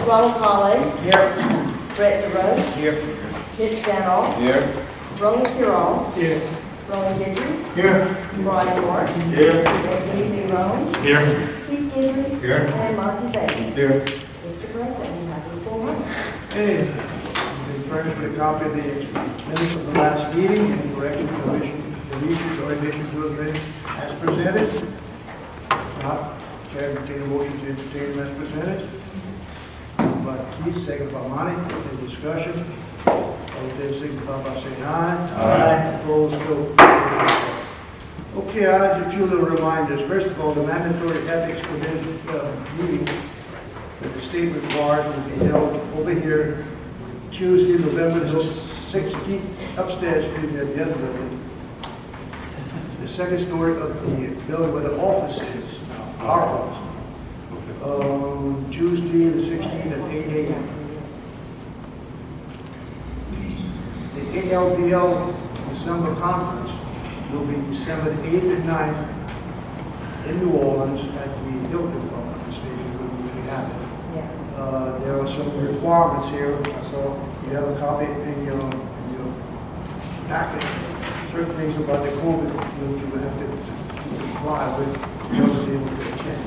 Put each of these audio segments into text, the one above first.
Ronald Colley. Here. Brett DeRoche. Here. Mitch Van All. Here. Roland Curall. Here. Roland Gidges. Here. Brian Morris. Here. Anthony Rome. Here. Keith Gingrey. Here. And Monty Bates. Here. Mr. President, you have your full money. Okay, we've been furnished with a copy of the minutes of the last meeting and corrections, deletions, or additions to those minutes as presented. If not, Chair will entertain a motion to entertain them as presented. Moved by Keith, second by Monty. Any discussion? All in favor, signify by saying aye. Aye. Opposed, no. Okay, I have a few little reminders. First of all, the mandatory ethics committee meeting that the state requires will be held over here Tuesday, November the 16th, upstairs, excuse me, at the end of the building. The second story of the building where the office is, our office. Tuesday, the 16th at 8 a.m. The ALBL December conference will be December 8th and 9th in New Orleans at the Hilton from the station where we usually have it. There are some requirements here, so you have a copy in your packet. Certain things about the COVID which you would have to comply with in order to be able to attend.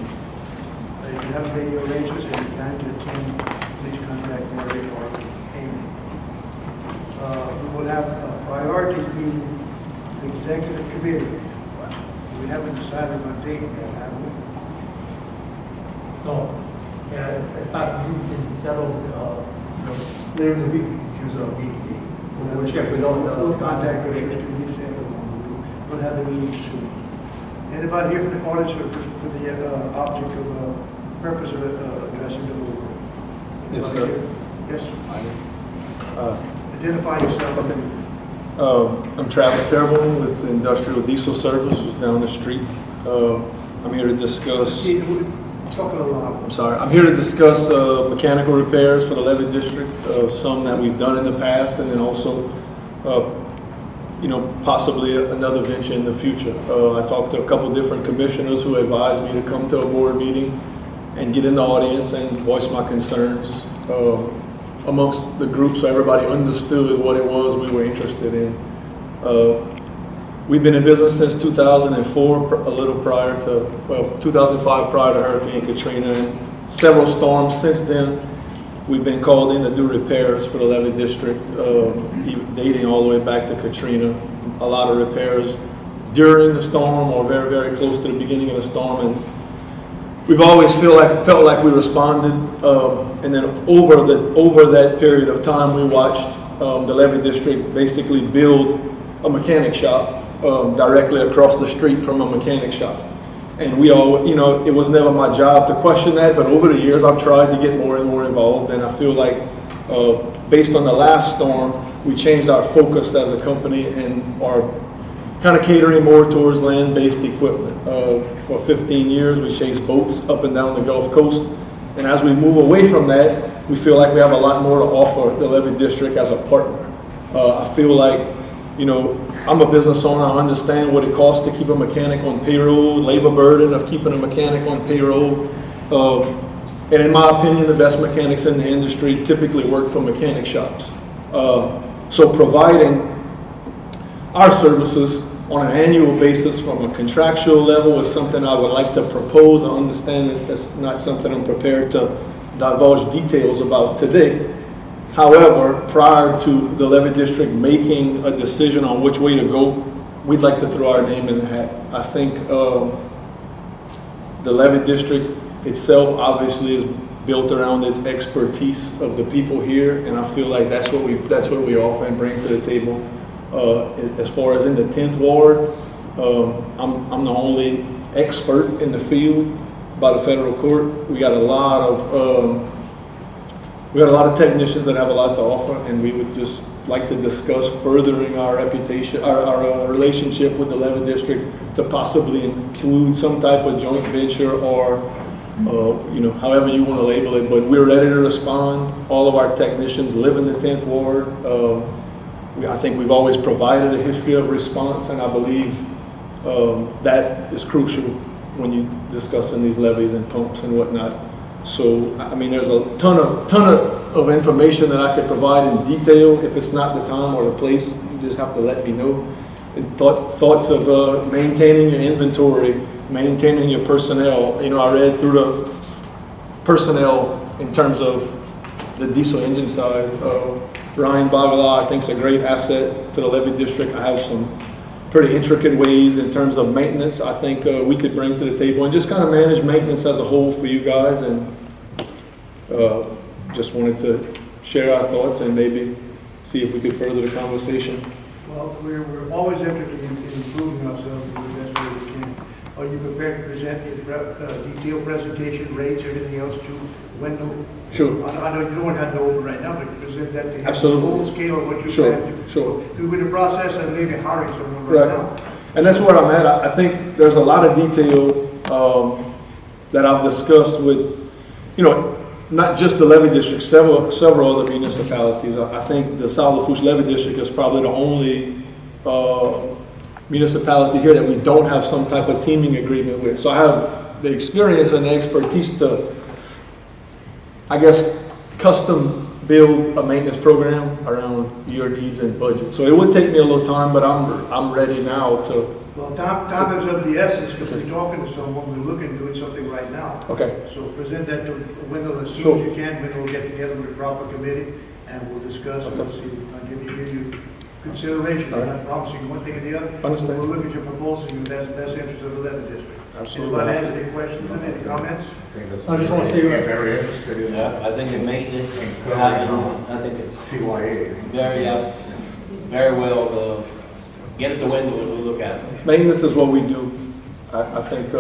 If you haven't made your arrangements and you plan to attend, please contact Mary or Amy. We will have priorities meeting the executive committee. We haven't decided on a date yet, have we? No. Yeah, in fact, you can settle, later in the week, choose a meeting. We'll check with all We'll the contact contact. Richard. We'll have the meeting soon. Anybody here from the audience for the object of, purpose of addressing the board? Yes, sir. Yes, sir. Identify yourself. I'm Travis Terrebonne with Industrial Diesel Service, who's down the street. I'm here to discuss. Talk a little louder. I'm sorry. I'm here to discuss mechanical repairs for the Levee District. Some that we've done in the past, and then also, possibly another venture in the future. I talked to a couple different commissioners who advised me to come to a board meeting and get in the audience and voice my concerns amongst the group, so everybody understood what it was we were interested in. We've been in business since 2004, a little prior to, 2005 prior to Hurricane Katrina, and several storms since then. We've been called in to do repairs for the Levee District, dating all the way back to Katrina. A lot of repairs during the storm or very, very close to the beginning of the storm, and we've always felt like we responded. And then over that period of time, we watched the Levee District basically build a mechanic shop directly across the street from a mechanic shop. And we all, it was never my job to question that, but over the years I've tried to get more and more involved, and I feel like based on the last storm, we changed our focus as a company and are kind of catering more towards land-based equipment. For 15 years we chased boats up and down the Gulf Coast, and as we move away from that, we feel like we have a lot more to offer the Levee District as a partner. I feel like, I'm a business owner. I understand what it costs to keep a mechanic on payroll, labor burden of keeping a mechanic on payroll. And in my opinion, the best mechanics in the industry typically work for mechanic shops. So providing our services on an annual basis from a contractual level is something I would like to propose. I understand that that's not something I'm prepared to divulge details about today. However, prior to the Levee District making a decision on which way to go, we'd like to throw our name in the hat. I think the Levee District itself obviously is built around this expertise of the people here, and I feel like that's what we offer and bring to the table. As far as in the 10th Ward, I'm the only expert in the field by the federal court. We got a lot of technicians that have a lot to offer, and we would just like to discuss furthering our reputation, our relationship with the Levee District to possibly include some type of joint venture or, however you want to label it. But we're ready to respond. All of our technicians live in the 10th Ward. I think we've always provided a history of response, and I believe that is crucial when you discussing these levees and pumps and whatnot. So, I mean, there's a ton of information that I could provide in detail. If it's not the time or the place, you just have to let me know. And thoughts of maintaining your inventory, maintaining your personnel. You know, I read through the personnel in terms of the diesel engine side. Ryan Bagala, I think, is a great asset to the Levee district. I have some pretty intricate ways in terms of maintenance I think we could bring to the table, and just kind of manage maintenance as a whole for you guys. And just wanted to share our thoughts and maybe see if we could further the conversation. Well, we're always interested in improving ourselves in the best way we can. Are you prepared to present a detailed presentation, rates, everything else to Wendell? Sure. I know you don't have to open right now, but present that to him. Absolutely. Full scale of what you Sure, plan to do. sure. Through the process of maybe hiring someone right Right. now. And that's where I'm at. I think there's a lot of detail that I've discussed with, you know, not just the Levee district, several other municipalities. I think the South Lafourche Levee district is probably the only municipality here that we don't have some type of teaming agreement with. So I have the experience and the expertise to, I guess, custom build a maintenance program around your needs and budget. So it would take me a little time, but I'm ready now to. Well, time is of the essence, because we're talking to someone, we're looking at doing something right now. Okay. So present that to Wendell as soon Sure. as you can. Wendell will get together with the proper committee, and we'll discuss, and we'll Okay. see, I'll give you consideration. All I'm right. not promising one thing or the other. Understand. We'll look at your proposal in the best interest of the Levee district. Absolutely. Anybody has any questions, any comments? I just want to say, Very interested in Yeah, that. I think the maintenance, And I think it's CYA. very well, get it to Wendell and we'll look at it. Maintenance is what we do. I think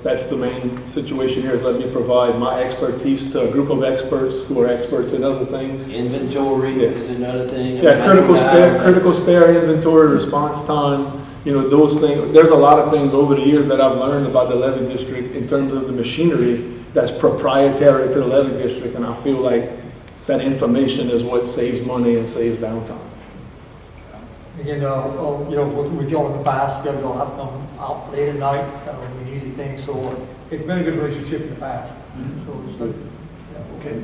that's the main situation here, is let me provide my expertise to a group of experts who are experts in other things. Inventory Yeah. is another thing. I Yeah, mean, I critical know now spare, that's- critical spare inventory, response time, you know, those things. There's a lot of things over the years that I've learned about the Levee district in terms of the machinery that's proprietary to the Levee district, and I feel like that information is what saves money and saves downtime. again, you know, working with y'all in the past, you all have come out late at night, when we needed things, so it's been a good relationship in the past. So it's good. Yeah, Okay.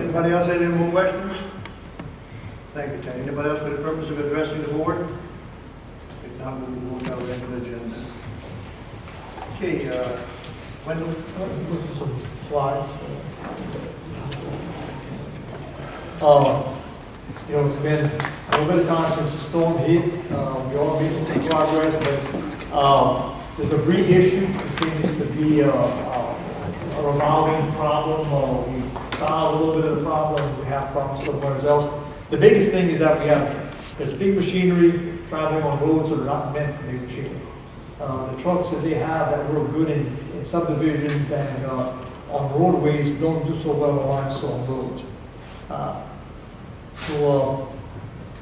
Anybody else have any more questions? Thank you, Terry. Anybody else for the purpose of addressing the board? If not, we'll move on to our regular agenda. Okay, Wendell? With some slides. You know, it's been a little bit of time since the storm hit. We all made some progress, but the debris issue continues to be a revolving problem. We solved a little bit of the problem. We have problems somewhere else. The biggest thing is that we have this big machinery traveling on roads that are not meant for big machinery. The trucks that they have that work good in subdivisions and on roadways don't do so well on limestone roads. So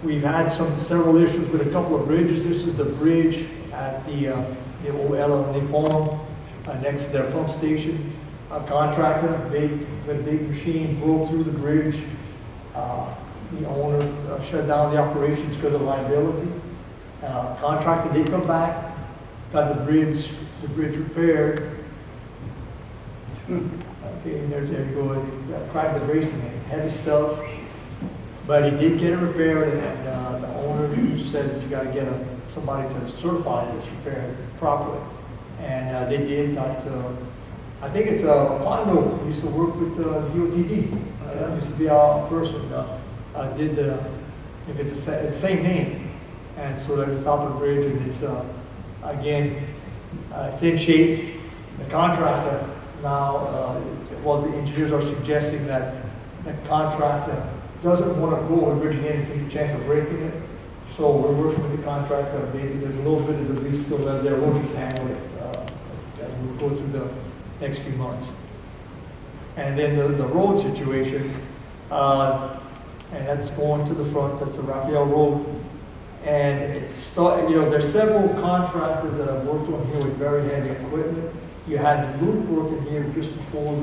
we've had several issues with a couple of bridges. This is the bridge at the old LNA farm next to their pump station. A contractor, with a big machine, broke through the bridge. The owner shut down the operations because of liability. Contractor did come back, got the bridge repaired. Okay, and there you go. He cracked the bracing, heavy stuff. But he did get it repaired, and the owner said that you got to get somebody to certify that it's repaired properly. And they did. I think it's Fondo used to work with DOTD. That used to be our person. If it's the same name. And so there's the top of the bridge, and it's again, it's in shape. The contractor now, the engineers are suggesting that the contractor doesn't want to go and bridge again and take a chance of breaking it. So we're working with the contractor. Maybe there's a little bit of debris still left there. We'll just handle it as we go through the next few months. And then the road situation, and that's going to the front. That's the Raphael Road. And it's, you know, there's several contractors that have worked on here with very heavy equipment. You had the loop working here just before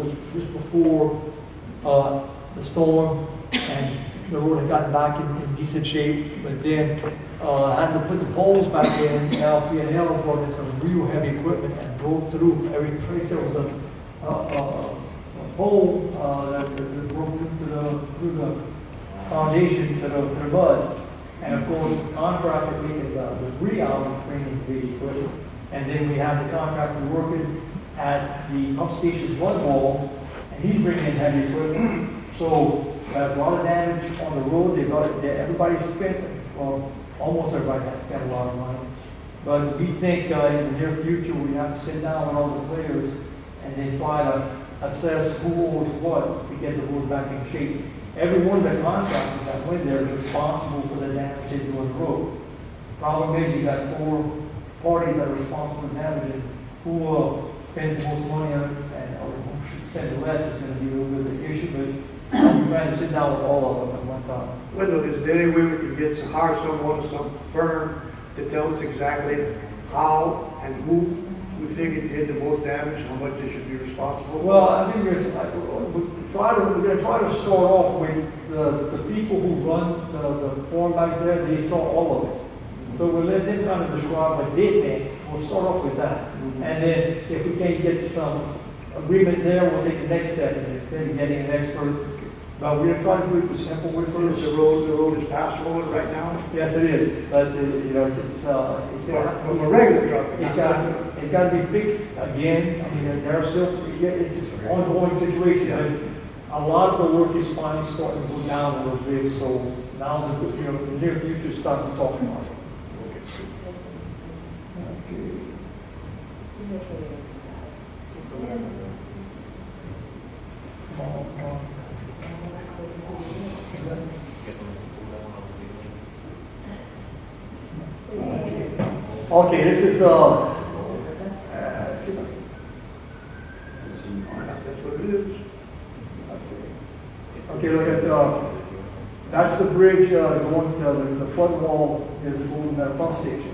the storm, and the road had gotten back in decent shape, but then had to put the poles back in. LP&L brought in some real heavy equipment and broke through every place. There was a pole, that broke through the foundation to the mud. And of course, the contractor taking the debris out and bringing the equipment. And then we have the contractor working at the pump station's one wall, and he's bringing in heavy equipment. So, a lot of damage on the road. Everybody spent, well, almost everybody has spent a lot of money. But we think in the near future, we have to sit down with all the players and then try to assess who owes what to get the road back in shape. Every one of the contractors that went there is responsible for the damage they do on the road. Problem is, you got 4 parties that are responsible for damage, and who spends the most money on it, and or who should spend the less is going to be a little bit of the issue, but I'm trying to sit down with all of them at one time. Wendell, is there any way we could get some, hire someone, some firm to tell us exactly how and who we think it did the most damage, how much they should be responsible for? Well, I think we're going to try to start off with the people who run the farm back there. They saw all of it. So we'll let them kind of describe what they think. We'll start off with that. And then if we can't get to some agreement there, we'll take the next step and then getting an expert. But we're going to try to do it the simple way first. The road is passable right now? Yes, it is. But, it's From a regular truck? it's got to be fixed again. I mean, there are still, it's an ongoing situation. But a lot of the work is finally starting to go down a little bit. So now, the near future is starting to talk about it. Okay, this is, That's what it is. okay, look at, that's the bridge going to the front wall is going to the pump station.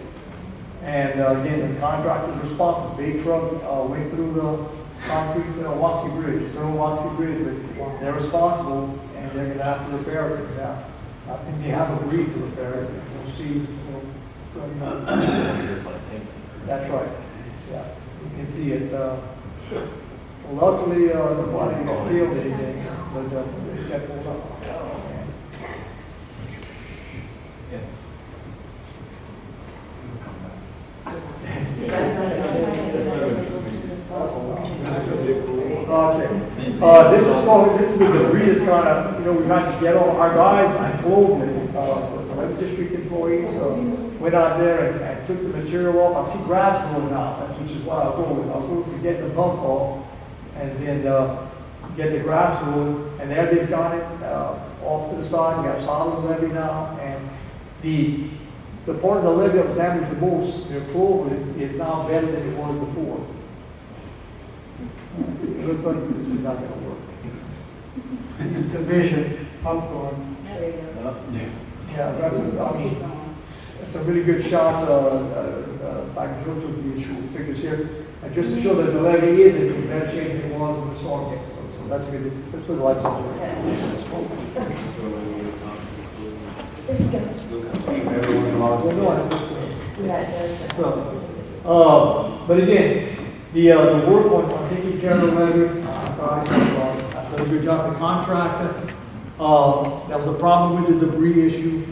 And again, the contractor is responsible. Big truck went through the concrete Waski Bridge. It's an Waski Bridge, but they're responsible and they're going to have to repair it. Now, I think they have agreed to repair it. We'll see. That's right. Yeah, you can see it's. Luckily, nobody killed anything, but it got pulled up. Okay. This is the debris is kind of, we got to get all our guys. I told them, the Levee district employees went out there and took the material off. I see grass growing out, which is why I was going to get the bump off and then get the grass growing. And there they've got it off to the side. We have solid levee now, and the part of the levee that was damaged the most, their clover, is now better than it was before. It looks like this is not going to work. Division, popcorn. Yeah, I mean, some really good shots. Back to the pictures here. And just to show that the levee is in better shape than it was when the storm came. So that's good. Let's put the lights on. But again, the work on taking care of the levee, I've done a good job. The contractor, that was a problem with the debris issue.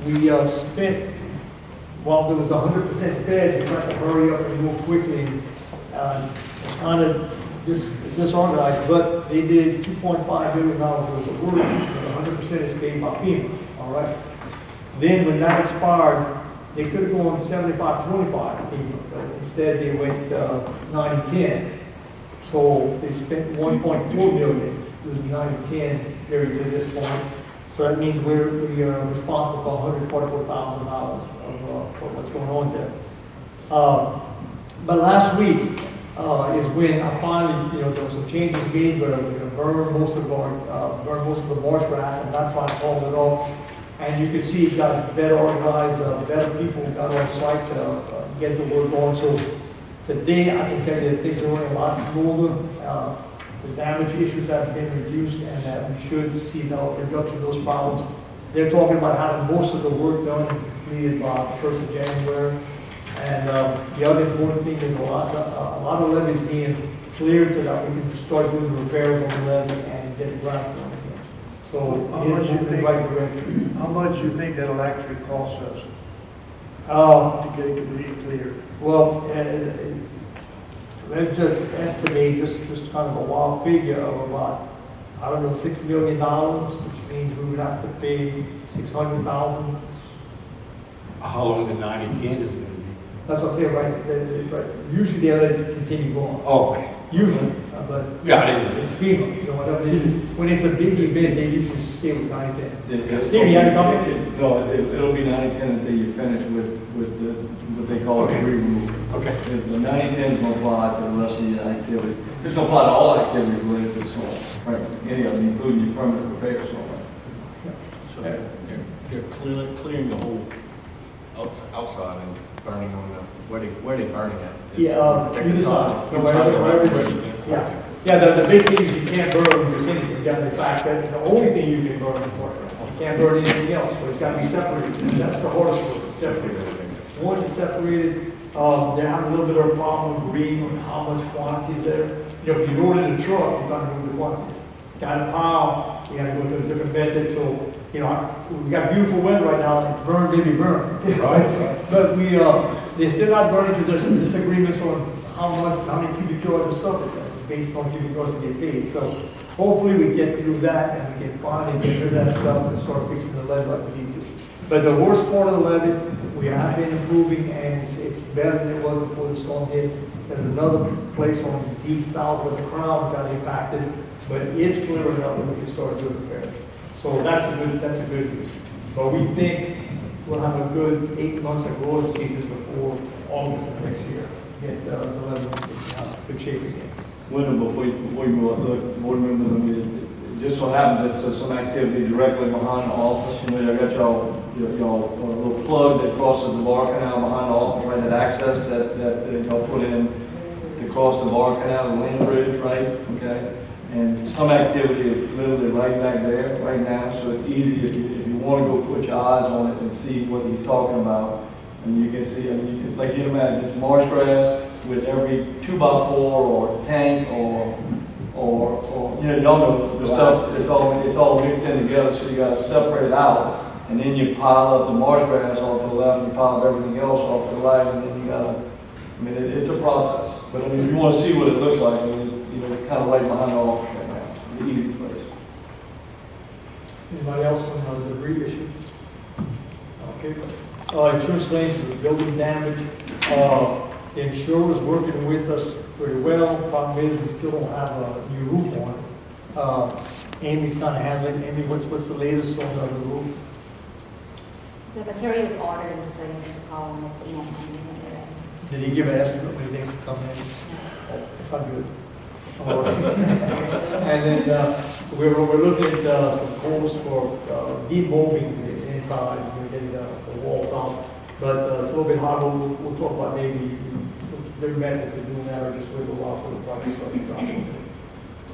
We spent, while there was 100% feds, we tried to hurry up and move quickly and kind of disorganized, but they did $2.5 million worth of work, and 100% is paid by FEMA, all right? Then when that expired, they could have gone 75-25 FEMA, but instead they went 90-10. So they spent $1.4 million doing 90-10 period to this point. So that means we are responsible for $144,000 of what's going on there. But last week is when I finally, there were some changes made, but we're going to burn most of the marsh grass and not try to haul it off. And you can see it got better organized, better people got on site to get the work going. So today I can tell you that things are running a lot smoother. The damage issues have been reduced, and that we should see the reduction of those problems. They're talking about having most of the work done and completed by the 1st of January. And the other important thing is a lot of levees being cleared so that we can start doing the repairs on the levee and get the ground going again. So, How much it's you moving in the think- right direction. How much do you think that'll actually cost us Uh, to get it completely clear? Well, let's just estimate, just kind of a wild figure of about, I don't know, $6 million, which means we would have to pay 600,000. How long the 90/10 is gonna be? That's what I'm saying, right? Right. Usually they let it continue going. Oh, okay. Usually, but Yeah, I didn't know. it's FEMA, you know, when it's a big event, they usually stay with 9/10. Yeah, Steve, you have comments? No, it'll be 90/10 until you finish with the, what they call a Okay. re-roof. Okay. The 90/10 is gonna apply to the rest of your activities. It's gonna apply to all activities related to the soil, right? Any of them, including your permanent repair soil. So they're clearing the whole outside and burning on the, where they burning at? Yeah, Protected either side. side. Inside the- Yeah, yeah, the big thing is you can't burn just anything, down the fact that the only thing you can burn is water. You can't burn anything else, but it's gotta be separated, and that's the hardest part, separated. Once it's separated, they're having a little bit of a problem agreeing on how much quantity is there. You know, if you load it in a truck, you gotta move the quantities. Got a pile, you gotta go through a different method, so, you know, we got beautiful weather right now, burn, baby, burn. Right. But they're still not burning because there's some disagreements on how many cubic yards of stuff is there. It's based on cubic yards to get paid. So hopefully we get through that and we can finally get rid of that stuff and start fixing the levee like we need to. But the worst part of the levee, we have been improving and it's better than it was before the storm hit. There's another place on the east side where the crown got impacted, but it's clear enough that we can start doing repairs. So that's a good news. But we think we'll have a good 8 months of growing seasons before August of next year. Get the levee in good shape again. Wyndham, before you move on, look, board members, I mean, it just so happens it's some activity directly behind the office. You know, I got y'all a little plug that crosses the bar canal behind the office, right, that access that y'all put in to cross the bar canal, the land bridge, right, okay? And some activity is literally right back there, right now, so it's easy if you want to go put your eyes on it and see what he's talking about. And you can see, I mean, you can, like you can imagine, it's marsh grass with every 2x4 or tank or you know, y'all know the stuff, it's all mixed in together, so you gotta separate it out. And then you pile up the marsh grass off to the left, and you pile up everything else off to the right, and then you gotta, I mean, it's a process. But I mean, if you wanna see what it looks like, I mean, it's, you know, it's kind of right behind the office right now. It's an easy place. Anybody else on the debris issue? Okay. Insurance claims for building damage. The insurer is working with us very well. Problem is, we still don't have a new roof on. Amy's kind of handling. Amy, what's the latest on the roof? The material is ordered, and just waiting for the call, and it's being Did he give an estimate when he thinks to come in? Oh, that's not good. All right. And then we're looking at some quotes for demolding the inside, getting the walls out. But it's a little bit hard. We'll talk about maybe different methods of doing that, or just wait a while till the price starts dropping.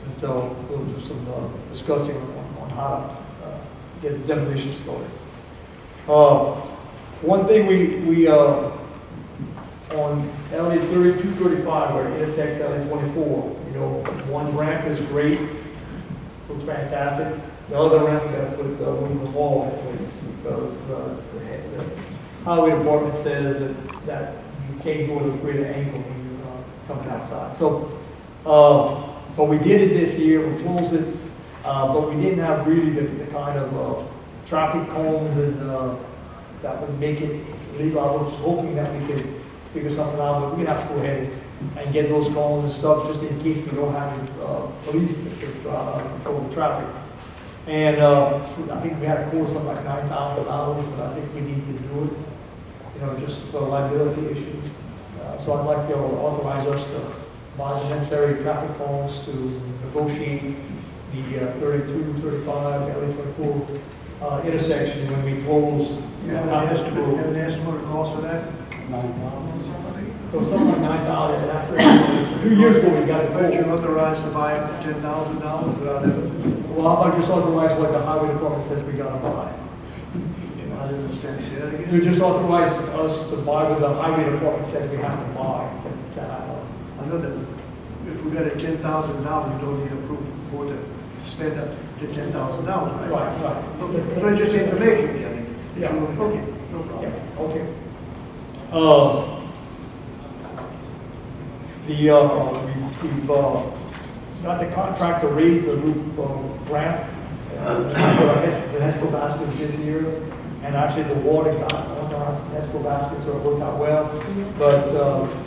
And so we'll do some discussing on how to get the demolition started. One thing we on LA 3235, where it intersects LA 24, you know, one ramp is great, looks fantastic. The other ramp, we got to put the wooden wall in place because the highway department says that you can't go at a greater angle when you're coming outside. So we did it this year, we closed it, but we didn't have really the kind of traffic cones and that would make it legal. I was hoping that we could figure something out, but we're gonna have to go ahead and get those cones and stuff just in case we don't have any police to control the traffic. And I think we had a quote something like $9,000, but I think we need to do it, you know, just for liability issues. So I'd like to authorize us to buy the necessary traffic cones to negotiate the 32, 35, LA 24 intersection when we close. You have an estimate of the cost of that? So something like $9,000, that's a few years ago we got the But you're quote. authorized to buy it for $10,000 without ever. Well, how about just authorize what the highway department says we gotta buy? I didn't understand. Say that again? You just authorize us to buy what the highway department says we have to buy to have I know that. if we got a $10,000, you don't need approval for the spend up to $10,000, right? Right. Okay, so it's just information, Kenny. Yeah. Okay, no problem. Yeah, okay. We've got the contract to raise the roof ramp. The HESCO baskets this year, and actually the water got on our HESCO baskets, so it worked out well. But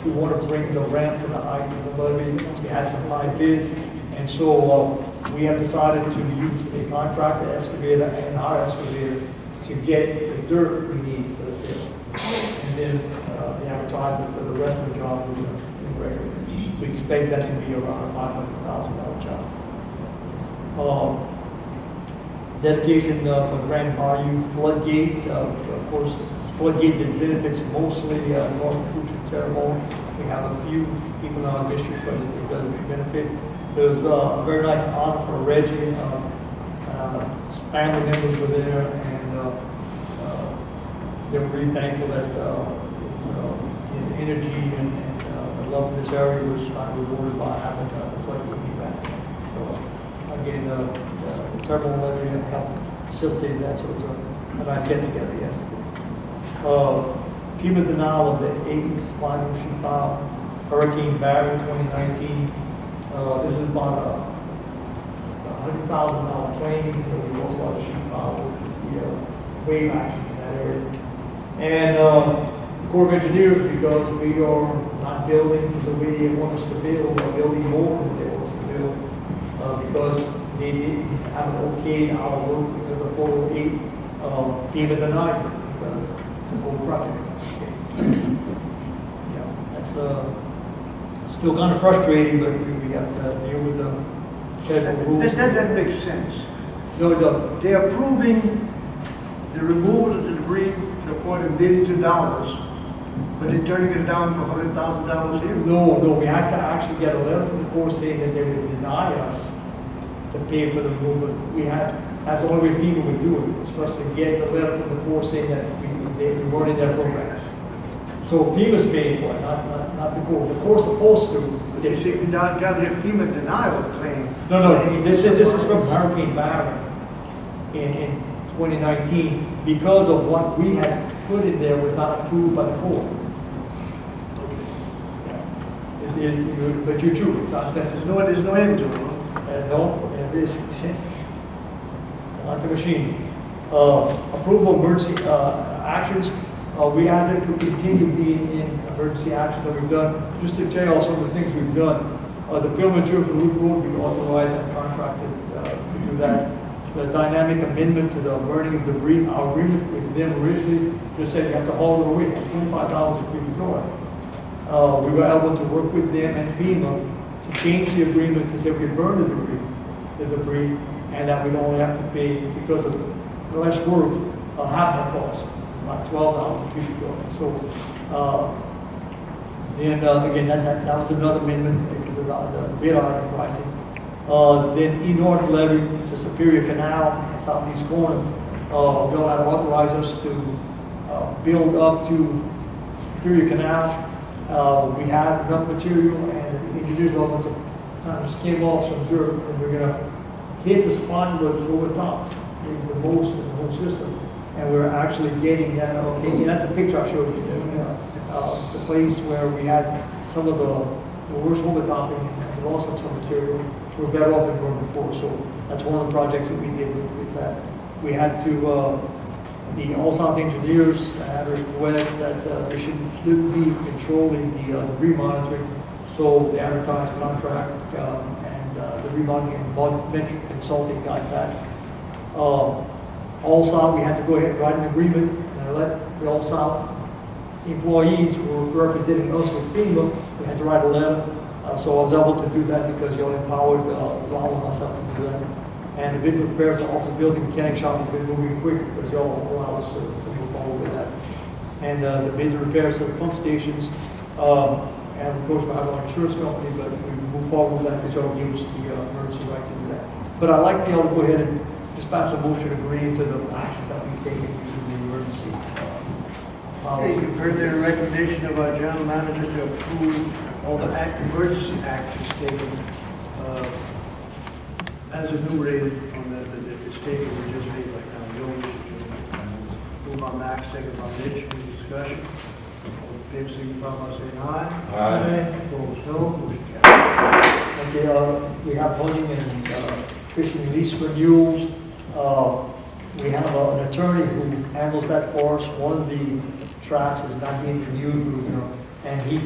we want to bring the ramp to the height of the levee. We had some high bids, and so we have decided to use a contractor excavator and our excavator to get the dirt we need for the field. And then the advertisement for the rest of the job is in regular. We expect that to be around a $500,000 job. Dedication for Grand Bayou Floodgate. Of course, Floodgate that benefits mostly North Lafourche and Terrebonne. We have a few people in our district, but it doesn't benefit. There was a very nice honor for Reggie. Family members were there, and they were really thankful that his energy and the love for this area was rewarded by having the floodgate back. So again, the Terrebonne levee helped facilitate that, so it was a nice get-together yesterday. FEMA denial of the 80s final sheet file, Hurricane Barry 2019. This is about a $100,000 claim. We also had a sheet file with the wave action in that area. And the Corps of Engineers, because we are not building to the way they want us to build, or building more than they want us to build, because they didn't have an okay in our work because of 408, FEMA denies it because it's a whole project. Yeah, that's still kind of frustrating, but we have to deal with the federal rules. That makes sense. No, it doesn't. They're approving the removal of the debris to the point of millions of dollars, but they're turning us down for $100,000 here. No, we had to actually get a letter from the Corps saying that they would deny us to pay for the removal. That's the only way FEMA would do it. It's for us to get the letter from the Corps saying that we weren't in their program. So FEMA's paying for it, not the Corps. The Corps is supposed to. But you see, we got a FEMA denial claim. No, this is from Hurricane Barry in 2019, because of what we had put in there was not approved by the Corps. But you're true, it's not sensitive. No, there's no end to it. No, it is like a machine. Approval of emergency actions. We asked them to continue being in emergency actions that we've done. Just to tell you all some of the things we've done. The field material for Loop Road, we authorized and contracted to do that. The dynamic amendment to the burning of debris, our agreement with them originally just said you have to haul it away, $25 if you withdraw it. We were able to work with them and FEMA to change the agreement to say we could burn the debris, and that we'd only have to pay, because of the less work, half the cost, about $12 if you withdraw it. So, then again, that was another amendment because of the bid item pricing. Then E-North levy to Superior Canal, southeast corner. Bill had authorized us to build up to Superior Canal. We had enough material, and the engineers were able to kind of skim off some dirt, and we're going to hit the spine roads over top, the most in the whole system. And we're actually getting that, okay, and that's a picture I showed you, the place where we had some of the worst overtopping and loss of some material. So we're better off than we were before. So that's one of the projects that we did with that. We had to, the All South engineers had a request that they should be controlling the debris monitoring. So the advertised contract and the remonitoring and metric consulting got that. All South, we had to go ahead and write an agreement and let the All South employees who were representing us with FEMA, we had to write a letter. So I was able to do that because you all empowered Raul and myself to do that. And the bid repairs to office building mechanic shop has been moving quick because you all allow us to move forward with that. And the bids and repairs to the pump stations, and of course we have our insurance company, but we move forward with that because you all use the emergency right to do that. But I'd like to be able to go ahead and just pass a motion agreeing to the actions that we've taken using the emergency. Okay, you've heard the recommendation of our general manager to approve all the emergency actions taken, as enumerated on the statement we just made right now. No issue. Move on Max, second by Mitch. Any discussion? All in favor, signify by saying aye. Aye. Opposed, no. Motion carries. Okay, we have hunting and fishing lease renewals. We have an attorney who handles that for us. One of the tracks is not being renewed, you know, and he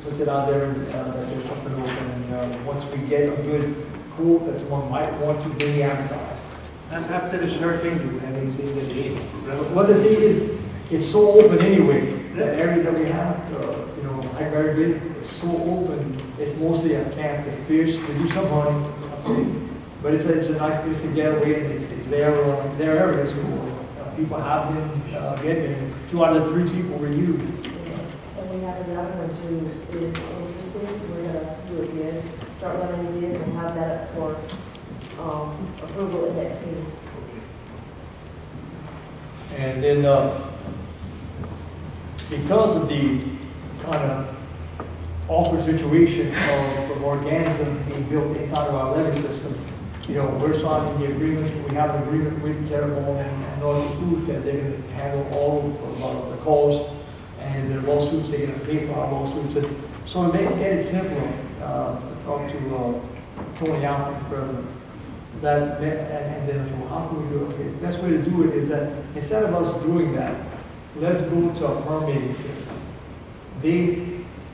puts it out there and that there's something open. And once we get a good quote that someone might want to be advertised. That's after this hurricane, do we have anything that is relevant? What the thing is, it's so open anyway. That area that we have, you know, Highbury Bay, it's so open. It's mostly a camp to fish, to do some hunting. Okay. But it's a nice place to get away, and it's their area, so people have been getting. 2 out of 3 people renewed. And we have another one who is interested. We're gonna do a bid, start running a bid, and have that up for approval at next meeting. And then, because of the kind of awkward situation of organism being built inside of our levee system, you know, we're signing the agreements. We have an agreement with Terrebonne and Northern Foods that they're going to handle all of the costs and the lawsuits. They're going to pay for our lawsuits. And so to get it simpler, I talked to Tony Alford, the president. And then I said, well, how can we do it? Okay, the best way to do it is that instead of us doing that, let's go to a permitting system. They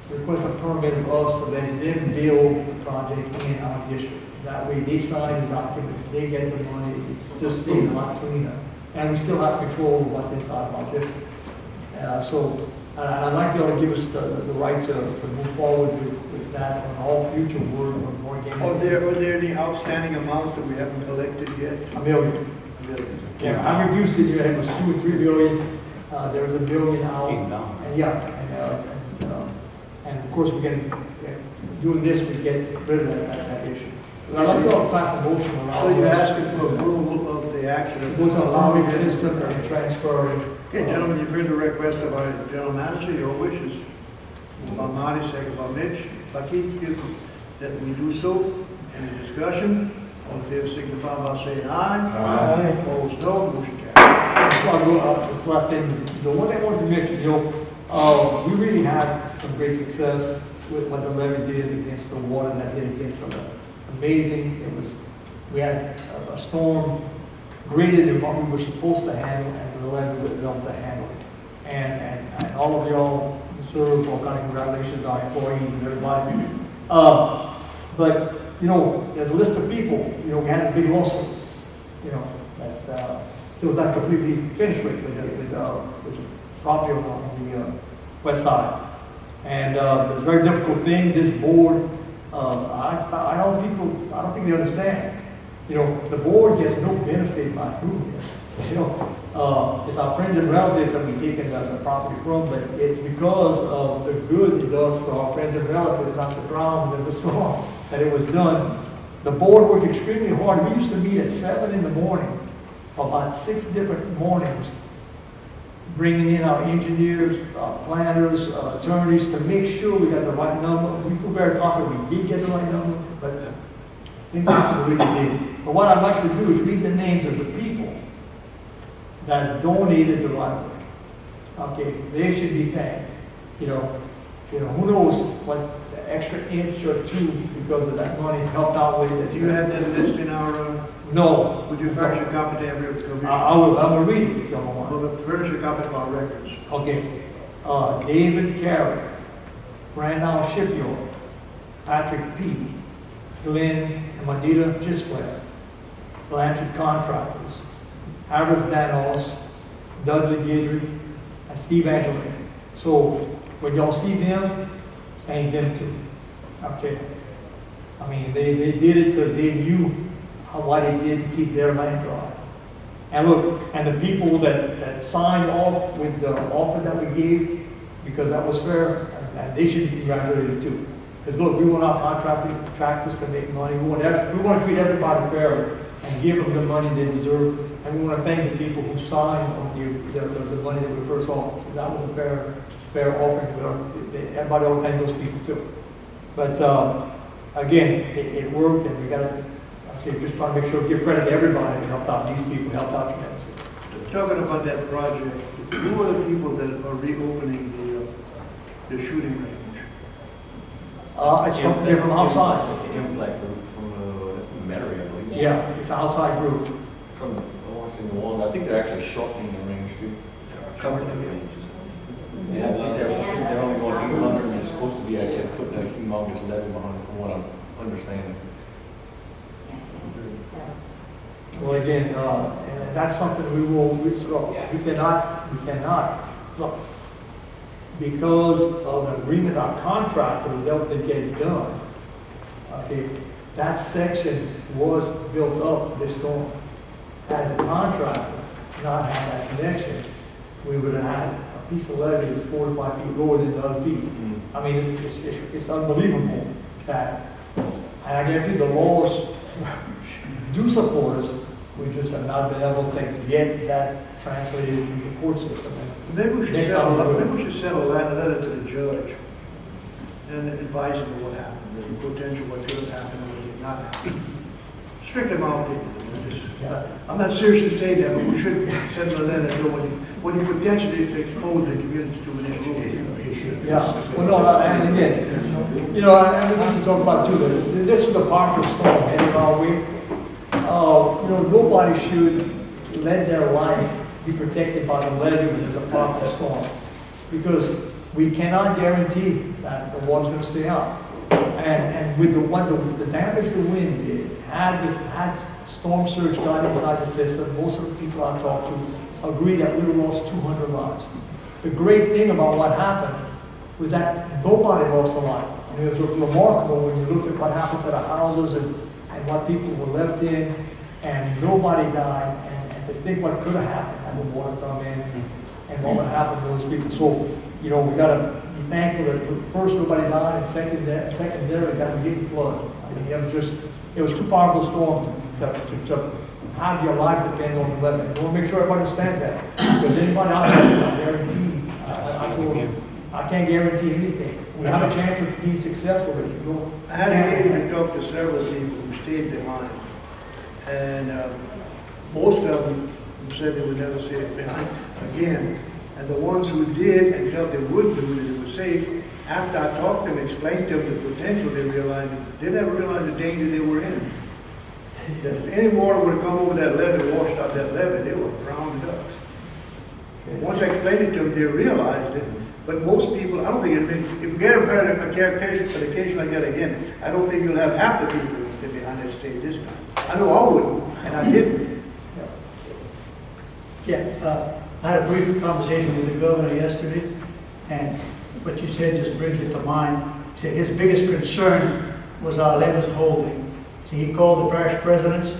request a permit of us to let them build the project in our district. That way they sign the documents, they get the money, it's just stays a lot cleaner. And we still have control of what's inside of our district. So I'd like you all to give us the right to move forward with that on all future work on more games. Are there any outstanding amounts that we haven't collected yet? $1 million. $1 million. Yeah, I reduced it, it was 2 or 3 million. There was $1 million out. Came down. And yeah, and of course, we're getting, doing this, we get rid of that issue. But I'd like you all to pass a motion So around. you're asking for approval of the action? Go to allowing system and transfer it. Okay, gentlemen, you've heard the request of our general manager, your wishes. Moved by Marty, second by Mitch. Keith, that we do so. Any discussion? All in favor, signify by saying aye. Aye. Opposed, no. Motion carries. This last thing, the one thing I wanted to mention, you know, we really had some great success with what the levee did against the water that hit against the levee. It's amazing. We had a storm greater than what we were supposed to handle, and the levee was able to handle it. And all of y'all deserve all kind of congratulations, our employees and everybody. But, you know, there's a list of people, you know, we had a big lawsuit, you know, that still not completely finished with the property on the west side. And it's a very difficult thing. This board, I don't think they understand. You know, the board gets no benefit by doing this. You know, it's our friends and relatives that we've taken the property from, but it's because of the good it does for our friends and relatives, not the ground, there's a storm, that it was done. The board worked extremely hard. We used to meet at 7 in the morning for about 6 different mornings, bringing in our engineers, planners, attorneys to make sure we got the right number. We feel very confident we did get the right number, but things happen the way they did. But what I'd like to do is read the names of the people that donated the right of way. Okay, they should be thanked. You know, who knows what the extra inch or 2 because of that money helped out with it. Do you have that list in our, No. would you furnish a copy to every commission? I will read it if y'all want. Well, furnish a copy of our records. Okay, David Carey, Brandon Shipyard, Patrick P., Glenn and Manita Giswell, Blanchard Contractors, Harris Danos, Dudley Guidry, and Steve Angelini. So when y'all see them, thank them too. Okay, I mean they did it because they knew what they did to keep their land dry. And look, and the people that signed off with the offer that we gave, because that was fair, and they should be congratulated too. Because look, we want our contractors to make money. We want to treat everybody fairly and give them the money they deserve. And we want to thank the people who signed on the money that we first offered. That was a fair offering. Everybody ought to thank those people too. But, again, it worked, and we gotta, I say, just trying to make sure, give credit to everybody who helped out, these people who helped out tremendously. Talking about that project, who are the people that are reopening the shooting range? It's from, they're from outside. It's the impact from Metairie, I believe. Yeah, it's an outside group. From, oh, it's in New Orleans. I think they're actually shortening the range too. Covering the ranges. They're only going 800, and it's supposed to be actually putting a humongous levee behind it, from what I'm understanding. Well, again, and that's something look, we cannot, look, because of an agreement, our contractor was able to get it done. Okay, that section was built up this storm. Had the contractor not had that connection, we would have had a piece of levee that's 4 to 5 feet lower than the other piece. I mean, it's unbelievable that, and I guarantee the laws do support us, we just have not been able to get that translated into the court system. Maybe we should Next send time we'll do it. maybe we should send a letter to the judge and advise him of what happened, the potential what could have happened and what did not happen. Strict amount of Yeah. I'm not seriously saying that, but we should send a letter to when you potentially expose the community to an issue. Yeah, well, no, and again, you know, and we need to talk about too, that this was a powerful storm heading our way. You know, nobody should let their life be protected by the levee when there's a powerful storm, because we cannot guarantee that the water's going to stay out. And with the damage the wind did, had storm surge got inside the system, most of the people I talked to agree that we lost 200 lives. The great thing about what happened was that nobody lost a life. I mean, it was remarkable when you look at what happened to the houses and what people were left in, and nobody died. And to think what could have happened had the water come in, and what would happen to those people. So, you know, we got to be thankful that first nobody died, and secondary, that we didn't flood. I mean, it was too powerful a storm to have your life depend on the weather. You want to make sure everybody understands that. Because anybody out there can guarantee, I can't guarantee anything. We have a chance of being successful if you go. I had a meeting, we talked to several people who stayed behind, and most of them said they would never stay behind again. And the ones who did and felt they would do it, it was safe, after I talked to them, explained to them the potential, they realized, they never realized the danger they were in. That if any water would have come over that levee, washed out that levee, they were drowned ducks. Once I explained it to them, they realized it. But most people, I don't think if you get a occasion like that again, I don't think you'll have half the people who stay behind that stay this time. I know I wouldn't, and I didn't. Yeah, I had a brief conversation with the governor yesterday, and what you said just brings it to mind. He said his biggest concern was our levees holding. So he called the parish presidents,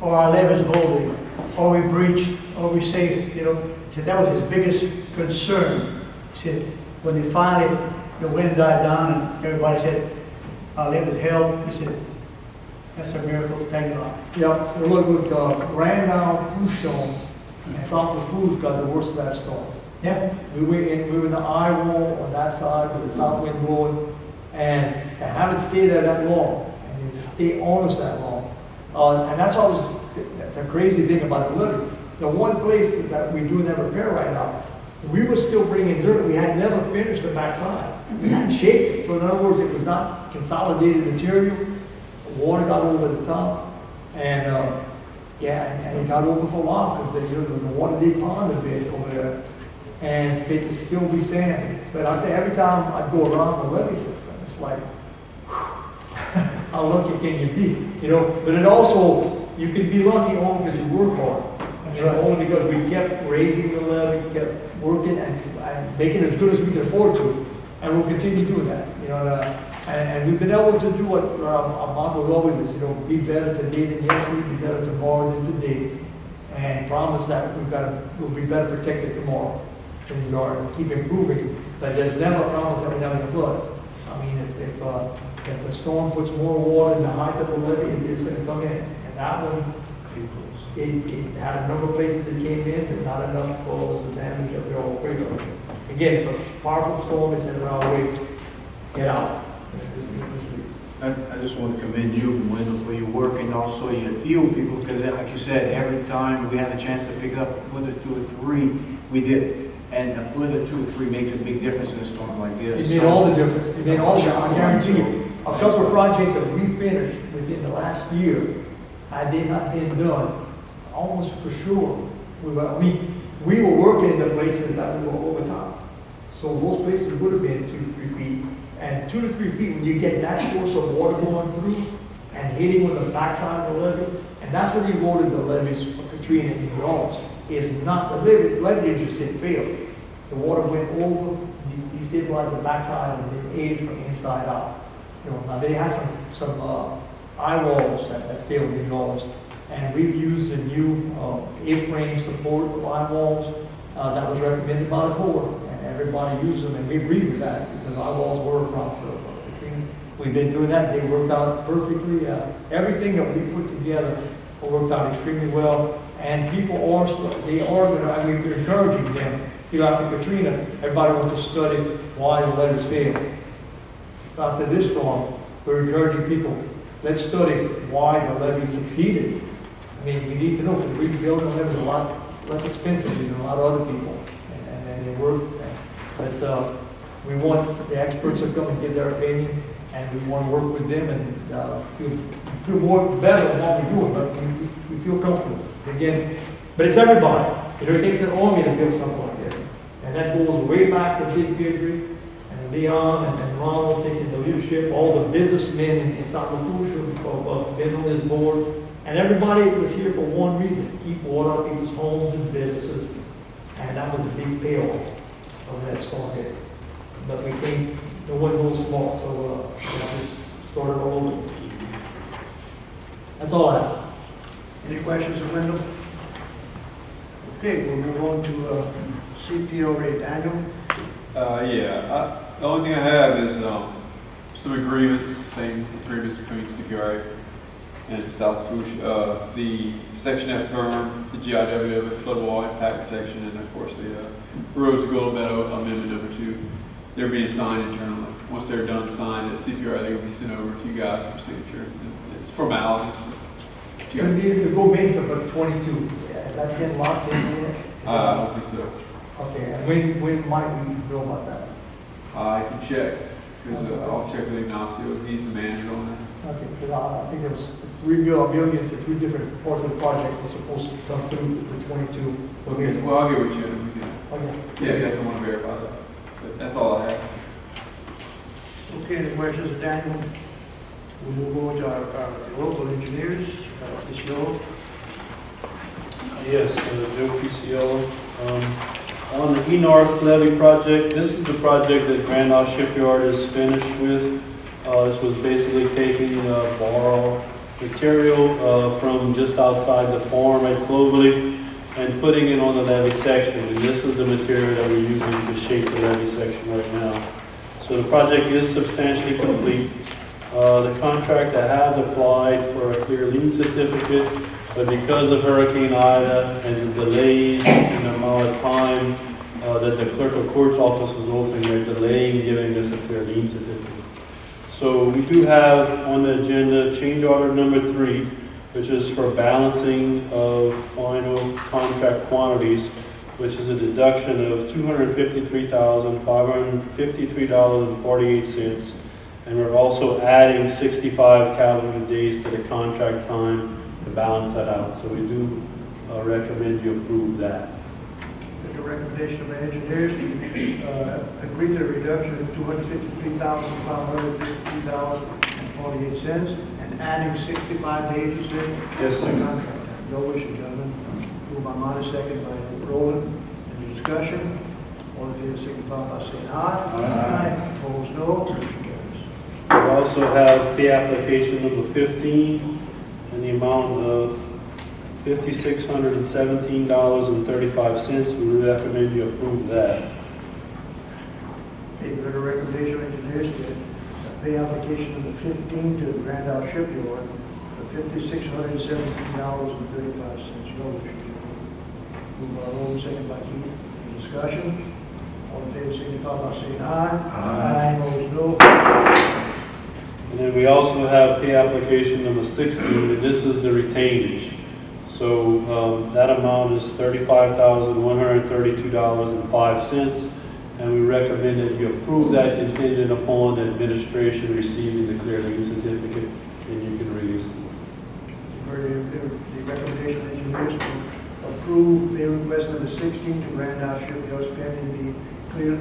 or our levees holding, or we breached, or we safe, you know. He said that was his biggest concern. He said when they finally, the wind died down and everybody said, our levees held, he said, that's a miracle, thank God. Yeah, look, Randall, Fouchon, and South Foods got the worst of that storm. Yeah. We were in the eye wall on that side with the south wind blowing, and to have it stay there that long, and it stay on us that long, and that's always the crazy thing about the levee. The one place that we do that repair right now, we were still bringing dirt. We had never finished the backside. We hadn't shaped it. So in other words, it was not consolidated material. The water got over the top, and and it got over for a while because the water did pond a bit over there, and for it to still be standing. But I tell you, every time I go around the levee system, it's like, how lucky can you be? You know, but it also, you can be lucky only because you work hard. You know, only because we kept raising the levee, kept working and making it as good as we could afford to, and we'll continue doing that. You know, and we've been able to do what our motto always is, you know, be better today than yesterday, be better tomorrow than today, and promise that we'll be better protected tomorrow than we are, and keep improving. But there's never a promise that we're not going to flood. I mean, if the storm puts more water in the height of the levee, it's going to come in, and that one. It had a number of places that came in, but not enough to cause the damage that we're all afraid of. Again, if a powerful storm is in our way, get out. I just want to commend you, Wendell, for your work and also your field people, because like you said, every time we had a chance to pick up a foot or two or three, we did it. And a foot or two or three makes a big difference in a storm like this. It made all the difference. It made all the difference. I guarantee you. A couple of projects that we finished within the last year, had they not been done, almost for sure, we were working in the places that we were overtime. So those places would have been 2 to 3 feet. And 2 to 3 feet, when you get that force of water going through and hitting with the backside of the levee, and that's what eroded the levees for Katrina and New Orleans. Is not, the levee just didn't fail. The water went over, destabilized the backside, and it ate it from inside out. You know, now they had some eye walls that failed in New Orleans, and we've used a new A-frame support of eye walls that was recommended by the board, and everybody uses them, and we agree with that because eye walls were a problem for Katrina. We've been doing that; they worked out perfectly. Everything that we put together worked out extremely well, and people are we're encouraging them. You know, after Katrina, everybody wants to study why the levees failed. After this storm, we're encouraging people, let's study why the levee succeeded. I mean, we need to know, because rebuilding them is a lot less expensive than a lot of other people, and it worked. But we want the experts to come and give their opinion, and we want to work with them and feel more better than what we're doing, but we feel comfortable. Again, but it's everybody. You know, it takes an army to build something like this. And that goes way back to Big Gidry and Leon and Ronald taking the leadership, all the businessmen in South Lafourche who've been on this board. And everybody was here for one reason, to keep water on people's homes and businesses. And that was the big payoff of that storm hit. But we came, no one knows small, so just started all over. That's all I have. Any questions of Wendell? Okay, we'll move on to CPO rate. Daniel? The only thing I have is some agreements, same agreements between CPRA and South Lafourche. The Section F berm, the GIW of it, flood wall impact protection, and of course the Rose to Gold Meadow amendment number 2. They're being signed internally. Once they're done signed at CPRA, they're going to be sent over to you guys for signature. It's formalities. It's going to be the Go Mesa, but 22. Yeah, that's been locked in yet? I don't think so. Okay, and when might we know about that? I can check, because I'll check with Ignacio. He's the manager on that. Okay, because I think there's $3 million to 3 different parts of the project was supposed to come through the 22. Okay, well, I'll get with you and we can, Okay. yeah, definitely want to verify that. But that's all I have. Okay, any questions of Daniel? We'll move on to our local engineers. PCO. Yes, Joe PCO. On the E-North levee project, this is the project that Grand Isle Shipyard is finished with. This was basically taking borrow material from just outside the farm at Clovelly and putting it on the levee section. And this is the material that we're using to shape the levee section right now. So the project is substantially complete. The contractor has applied for a clear lien certificate, but because of Hurricane Ida and the delays in the amount of time that the clerk of court's office was open, they're delaying giving us a clear lien certificate. So we do have on the agenda change order number 3, which is for balancing of final contract quantities, which is a deduction of $253,553.48. And we're also adding 65 calendar days to the contract time to balance that out. So we do recommend you approve that. The recommendation of the engineers agree to a reduction of $253,553.48 and adding 65 days, you said? Yes, sir. Contract. Your wish, gentlemen. Moved by Monty, second by Roland. Any discussion? All in favor, signify by saying aye. Aye. Opposed, no. Motion carries. We also have pay application number 15 in the amount of $5,617.35. We recommend you approve that. Okay, we've got a recommendation of engineers to pay application number 15 to Grand Isle Shipyard for $5,617.35. Your wish. Moved by Roland, second by Keith. Any discussion? All in favor, signify by saying aye. Aye. Opposed, no. And then we also have pay application number 16, and this is the retainage. So that amount is $35,132.05, and we recommend that you approve that contingent upon the administration receiving the clear lien certificate, and you can release them. The recommendation that you made to approve pay request number 16 to Grand Isle Shipyards pending the clear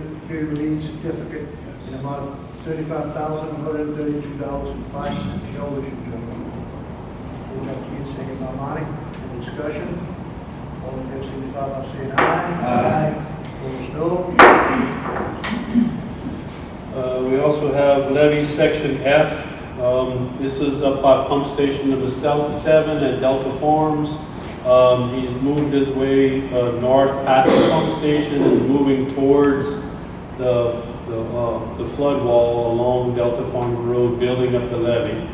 lien certificate in the amount of $35,132.05. Joe, wish you to. We have Keith second by Monty. Any discussion? All in favor, signify by saying aye. Aye. Opposed, no. We also have levy section F. This is up by pump station number 7 at Delta Farms. He's moved his way north past the pump station and moving towards the flood wall along Delta Farm Road, building up the levee.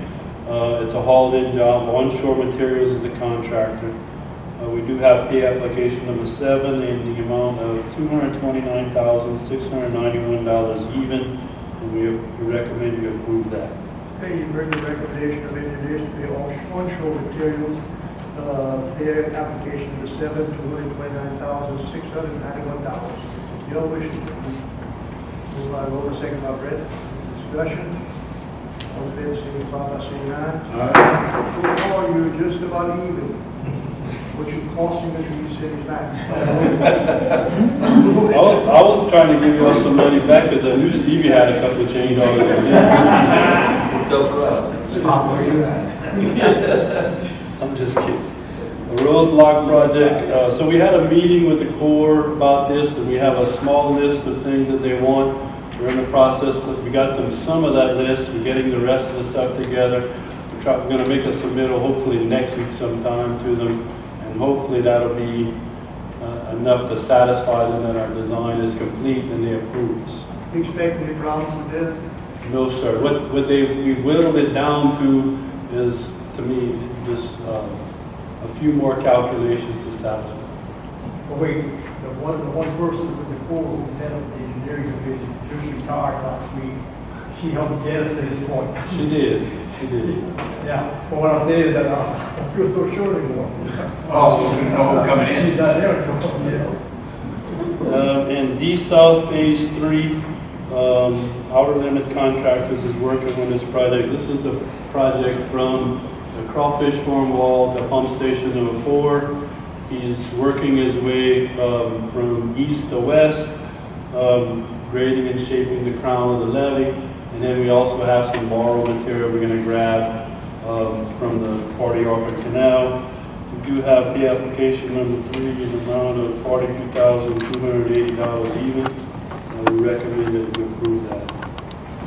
It's a hauled-in job. Onshore Materials is the contractor. We do have pay application number 7 in the amount of $229,691 even, and we recommend you approve that. Okay, you heard the recommendation of engineers to pay onshore materials, pay application number 7, $229,691. Your wish. Moved by Robert, second by Brett. Discussion. All in favor, signify by saying aye. Aye. So far, you're just about even. What you costing us when you say it back? I was trying to give you all some money back because I knew Stevie had a couple of change dollars. Stop where you're at. I'm just kidding. The Rose Lock project. So we had a meeting with the Corps about this, and we have a small list of things that they want. We're in the process. We got them some of that list. We're getting the rest of the stuff together. We're going to make a submittal hopefully next week sometime to them. And hopefully that'll be enough to satisfy them that our design is complete and they approve us. You expect any problems with this? No, sir. What we whittled it down to is, to me, just a few more calculations to satisfy. Well, wait, the one person with the Corps who head up the engineering division just retired last week. She helped get us to this point. She did. She did. Yeah, but what I'm saying is that I feel so sure anymore. Oh, no, coming in. She does everything, yeah. And D South Phase 3, Outer Limit Contractors is working on this project. This is the project from the Crawfish Farm wall to pump station number 4. He's working his way from east to west, grading and shaping the crown of the levee. And then we also have some borrowed material we're going to grab from the 40 Orchard Canal. We do have the application number 3 in the amount of $42,280 even. And we recommend that you approve that.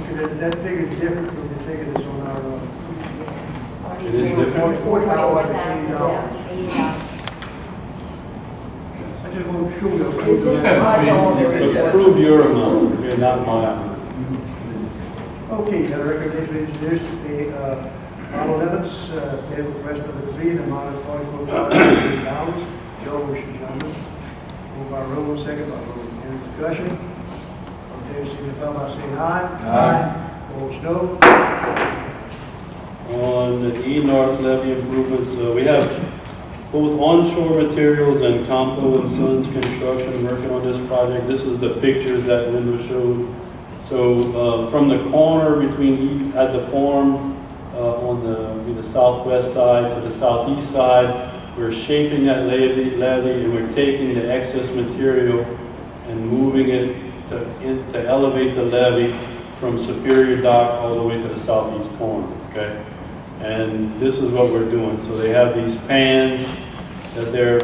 Okay, that figure is different from the figure that's on our, It is different. $44,080. I just want to show you. It's just a typo. Approve your amount, okay, not my amount. Okay, the recommendation is to pay Model Limits, pay request number 3 in the amount of $44,080. Joe, wish you gentlemen. Moved by Rose, second by Rose. Any discussion? All in favor, signify by saying aye. Aye. Opposed, no. On the E North levee improvements, we have both onshore materials and Compo and Sons Construction working on this project. This is the pictures that Linda showed. So from the corner between at the farm on the southwest side to the southeast side, we're shaping that levee and we're taking the excess material and moving it to elevate the levee from Superior Dock all the way to the southeast corner, okay? And this is what we're doing. So they have these pans that the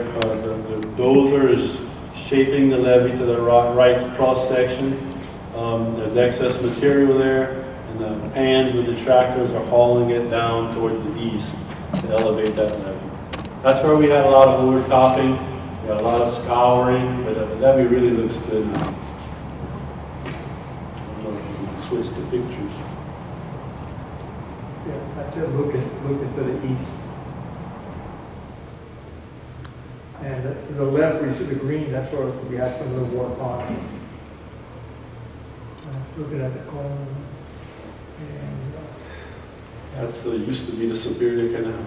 dozer is shaping the levee to the right cross section. There's excess material there, and the pans with the tractors are hauling it down towards the east to elevate that levee. That's where we had a lot of over topping, we had a lot of scouring, but the levee really looks good now. I don't know if you can switch the pictures. Yeah, I said looking to the east. And to the left, where you see the green, that's where we had some of the water pond. Looking at the corner. And That's, used to be the Superior Canal.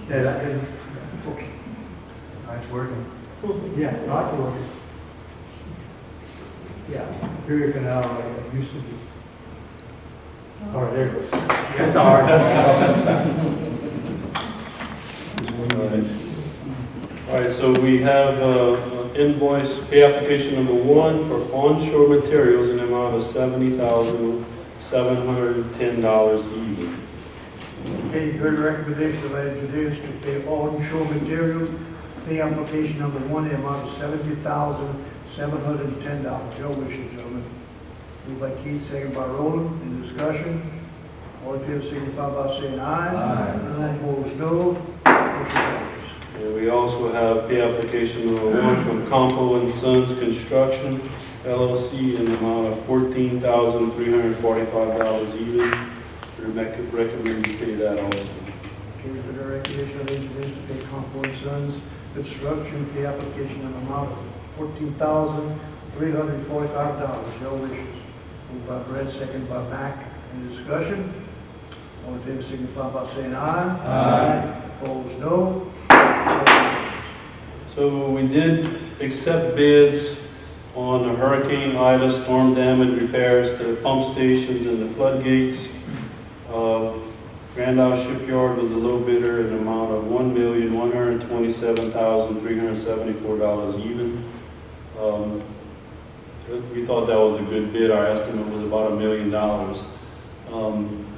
Yeah, that is, It's working. yeah, not to work. Yeah, Superior Canal, used to be. All right, there it goes. That's all right. All right, so we have invoice, pay application number 1 for onshore materials in the amount of $70,710 even. Okay, you heard the recommendation of our engineers to pay onshore materials, pay application number 1, the amount of $70,710. Your wishes, gentlemen. Moved by Keith, second by Roland. Any discussion? All in favor, signify by saying aye. Aye. Opposed, no. Motion carries. And we also have pay application number 1 from Compo and Sons Construction LLC in the amount of $14,345 even. We recommend you pay that also. Okay, for the recommendation of engineers to pay Comfort and Sons Construction, pay application in the amount of $14,345. Your wishes. Moved by Brett, second by Mac. Any discussion? All in favor, signify by saying aye. Aye. Opposed, no. So we did accept bids on the Hurricane Ida storm damage repairs to the pump stations and the floodgates. Grand Isle Shipyard was a low bidder in the amount of $1,127,374 even. We thought that was a good bid. Our estimate was about $1 million.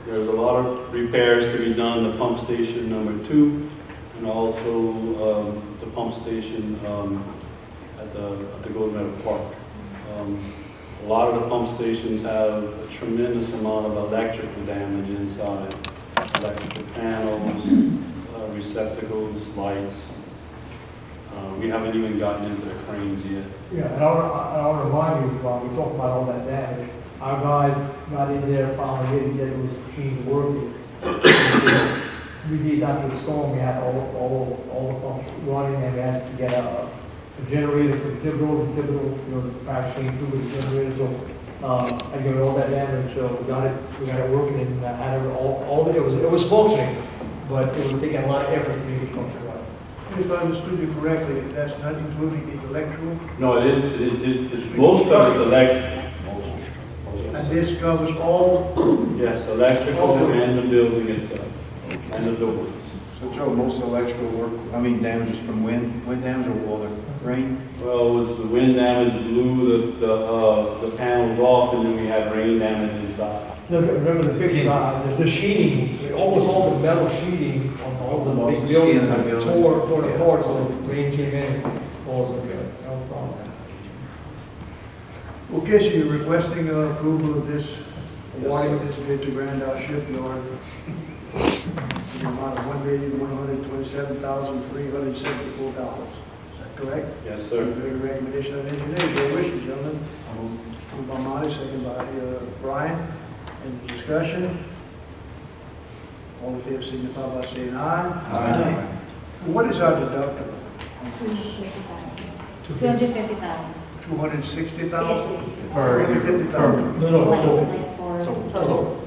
There's a lot of repairs to be done, the pump station number 2, and also the pump station at the Golden Meadow Park. A lot of the pump stations have a tremendous amount of electrical damage inside. Electrical panels, receptacles, lights. We haven't even gotten into the cranes yet. Yeah, and I'll remind you, while we talk about all that damage, our guys got in there, found a way to get those machines working. 3 days after the storm, we had all the pumps running, and we had to get a generator from Thibodeau, you know, the crash came through with the generator, so, and get all that damage, so we got it working, and had it it was functioning, but it was taking a lot of effort to make it function right. If I understood you correctly, that's not including the electrical, No, most of it's electric. and this covers all. Yes, electrical and the building itself, and the doors. So Joe, most electrical work, damages from wind damage or the rain? Well, it was the wind damage blew the panels off, and then we had rain damage inside. Look, remember the sheeting, almost all the metal sheeting on all the big buildings tore apart, so the rain came in, all was okay, no problem. Okay, so you're requesting approval of this, awarding this bid to Grand Isle Shipyard in the amount of $1,127,374. Is that correct? Yes, sir. You heard the recommendation of engineers. Your wishes, gentlemen. Moved by Marty, second by Brian. Any discussion? All in favor signify by saying aye. Aye. What is our deductible on this? $250,000. 260,000? Per- 250,000? No, Total.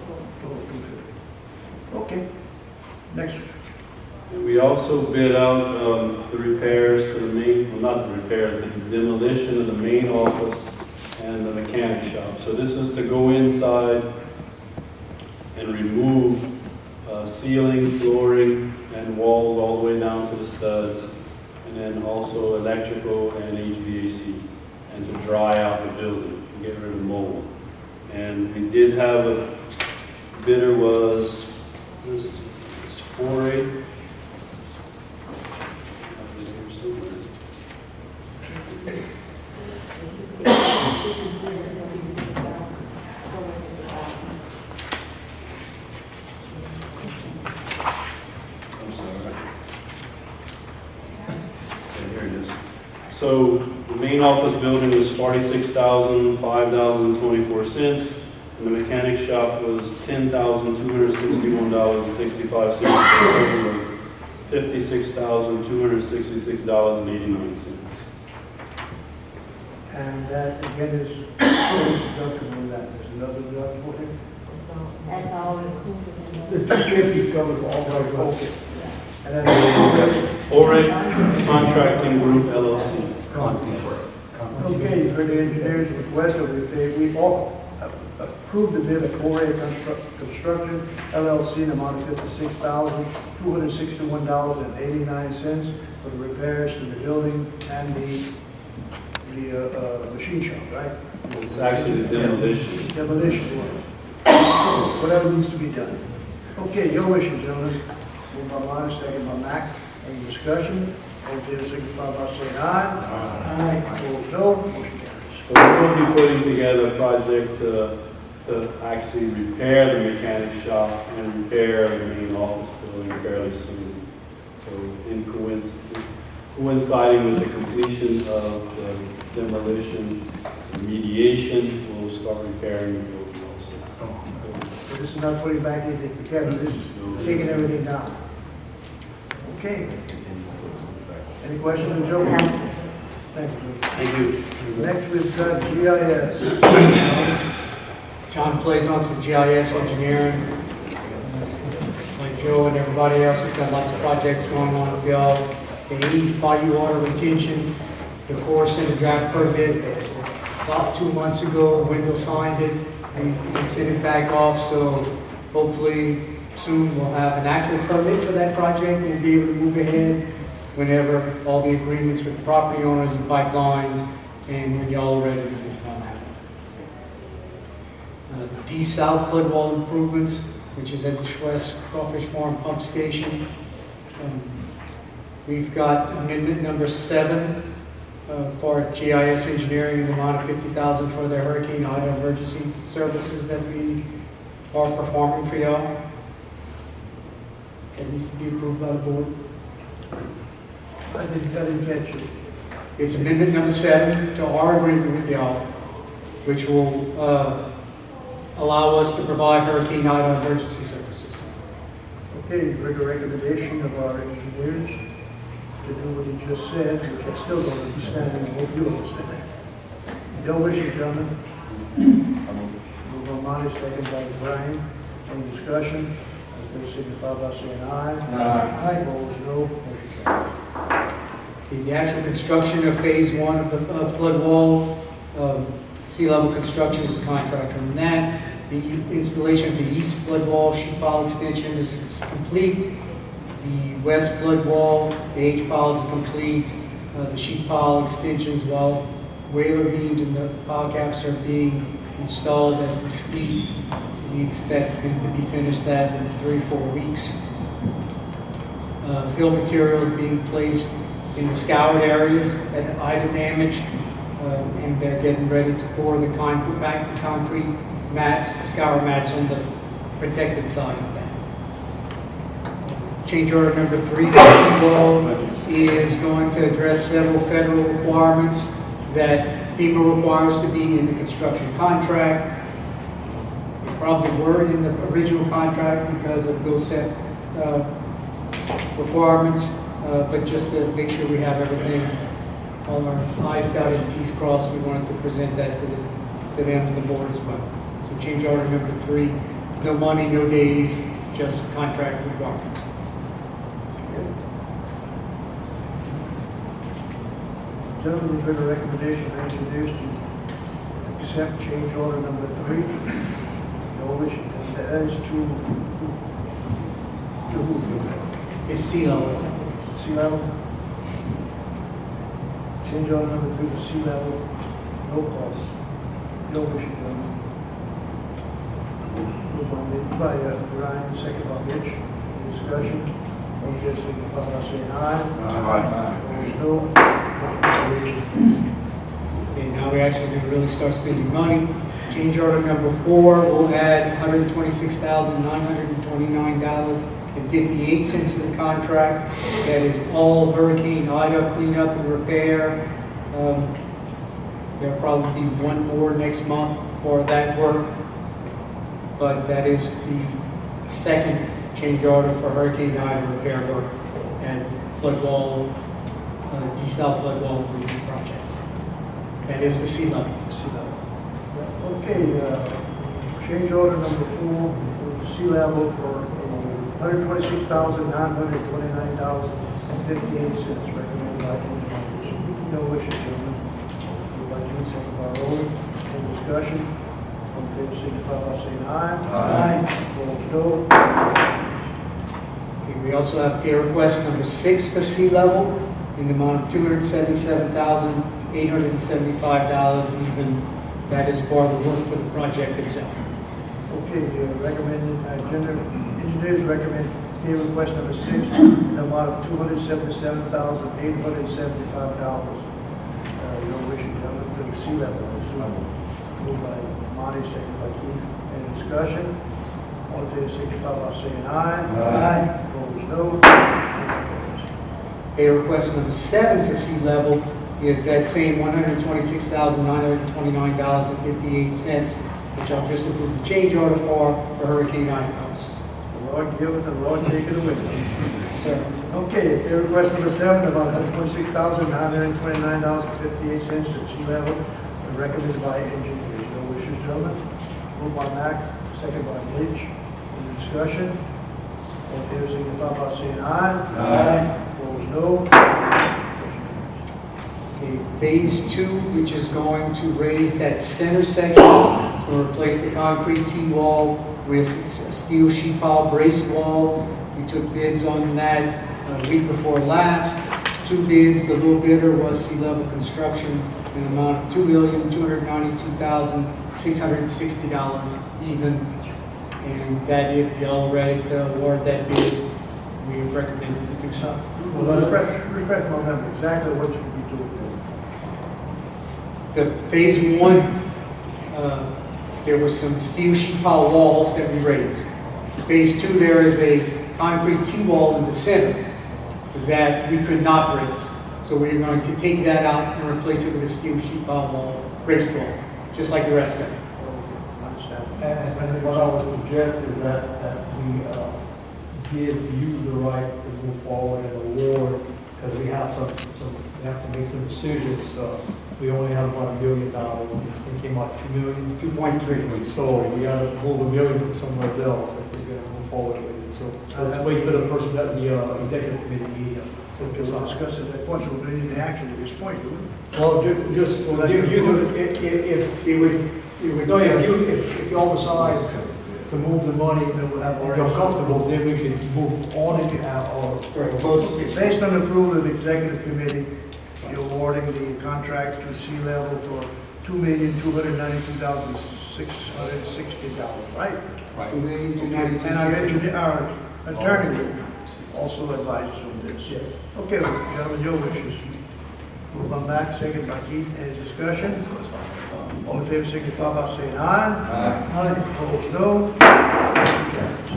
Okay. Next. We also bid out the repairs to the main, well, not the repairs, the demolition of the main office and the mechanic shop. So this is to go inside and remove ceiling, flooring, and walls all the way down to the studs, and then also electrical and HVAC, and to dry out the building, and get rid of mold. And we did have a bidder was, this is 4A. I'm sorry. Okay, here it is. So the main office building was $46,005.24, and the mechanic shop was $10,261.65, for a total of $56,266.89. And that again is deductible in that. There's another deductible here. That's all included in The the. 250 covers all the okay. Yeah. And then, Orrick Contracting Group LLC. okay, you heard the engineer's request, so we all approved the bid of 4A Construction LLC in the amount of $56,261.89 for the repairs to the building and the machine shop, right? It's actually the demolition. Demolition work. Whatever needs to be done. Okay, your wishes, gentlemen. Moved by Martin, second by Mac. Any discussion? All in favor, signify by saying aye. Aye. Opposed, no. Motion carries. So we're going to be putting together a project to actually repair the mechanic shop and repair the main office building fairly soon. So in coinciding with the completion of the demolition remediation, we'll start repairing the building also. So this is not putting back anything together, this is taking everything down. Okay. Any questions, Joe? Thank you. Thank you. Next, we've got GIS. John Plaisance with GIS Engineering. Like Joe and everybody else, we've got lots of projects going on with y'all. The East Bayou Water Retention, the Corps sent a draft permit about 2 months ago. Wendell signed it. We sent it back off, so hopefully soon we'll have an actual permit for that project. We'll be able to move ahead whenever all the agreements with the property owners and pipelines and when y'all are ready to move on that. The D South flood wall improvements, which is at the Schwest Crawfish Farm Pump Station. We've got amendment number 7 for GIS Engineering in the amount of $50,000 for their Hurricane Ida emergency services that we are performing for y'all. That needs to be approved by the board. I didn't catch it. It's amendment number 7 to our agreement with y'all, which will allow us to provide Hurricane Ida emergency services. Okay, you heard the recommendation of our engineers to do what he just said, which I still don't understand, and I hope you understand. Your wishes, gentlemen. Move by Monty, second by Brian. Any discussion? Please signify by saying aye. Aye. Opposed, no. Motion carries. The actual construction of phase 1 of the flood wall, sea level construction is the contractor on that. The installation of the east flood wall sheet pile extension is complete. The west flood wall, the H piles are complete. The sheet pile extensions, while whaler beams and the pile caps are being installed as we speak. We expect them to be finished that in 3 or 4 weeks. Fill materials being placed in the scoured areas at Ida damage, and they're getting ready to pour the concrete mats, the scour mats on the protected side of that. Change order number 3 for seawall is going to address several federal requirements that FEMA requires to be in the construction contract. They probably were in the original contract because of those set requirements, but just to make sure we have everything, all our I's dotted, T's crossed, we wanted to present that to them and the board as well. So change order number 3, no money, no days, just contract requirements. Gentlemen, you've heard the recommendation of engineers to accept change order number 3. Your wish, and that is to who? It's sea level. Sea level? Change order number 3 to sea level, no cost. No wish, gentlemen. Move on, by Ryan, second by Mitch. Any discussion? All in favor, signify by saying aye. Aye. Opposed, no. Okay, now we're actually going to really start spending money. Change order number 4 will add $126,929.58 to the contract. That is all Hurricane Ida cleanup and repair. There'll probably be one more next month for that work, but that is the second change order for Hurricane Ida repair work and flood wall, D-South flood wall improvement project. That is for sea level. Okay, Change order number 4 for the sea level for $126,929.58. Recommended by engineers. No wishes, gentlemen. Moved by Gene, second by Roland. Any discussion? All in favor, signify by saying aye. Aye. Opposed, no. Okay, we also have pay request number 6 for sea level in the amount of $277,875, even that is part of the work for the project itself. Okay, engineers recommend pay request number 6 in the amount of $277,875. No wishes, gentlemen, to the sea level. Moved by Monty, second by Keith. Any discussion? All in favor, signify by saying aye. Aye. Opposed, no. Pay request number 7 for sea level is that same $126,929.58, which I'll just approve the change order for Hurricane Ida costs. The Lord give it, the Lord take it away. Yes, sir. Okay, pay request number 7, about $126,929.58 at sea level, recommended by engineers. No wishes, gentlemen. Moved by Mack, second by Leach. Any discussion? All in favor, signify by saying aye. Aye. Opposed, no. Okay, phase 2, which is going to raise that center section. It's going to replace the concrete T-wall with a steel sheet pile brace wall. We took bids on that a week before last. 2 bids. The low bidder was Sea Level Construction in an amount of $2,292,660 even. And that if y'all ready to award that bid, we have recommended to do so. Refresh my memory, exactly what you be doing. The phase 1, there were some steel sheet pile walls that we raised. Phase 2, there is a concrete T-wall in the center that we could not raise. So we're going to take that out and replace it with a steel sheet pile wall, braced wall, just like the rest of it. And what I would suggest is that we give you the right to move forward and award, because we have we have to make some decisions. We only have about $1 million. This thing came out $2 million. 2.3. So we got to move $1 million from somewhere else if we're going to move forward with it. So let's wait for the person at the executive committee meeting. Because I'm discussing that point, so we don't need action at this point, do we? Well, just if you all decide to move the money, then we'll have, if you're comfortable, then we can move on it, or Based on approval of the executive committee, you're awarding the contract to Sea Level for $2,292,660, right? Right. And our attorney also advises on this. Yes. Okay, gentlemen, your wishes. Move on back, second by Keith. Any discussion? All in favor, signify by saying aye. Aye. Opposed, no. Motion carries.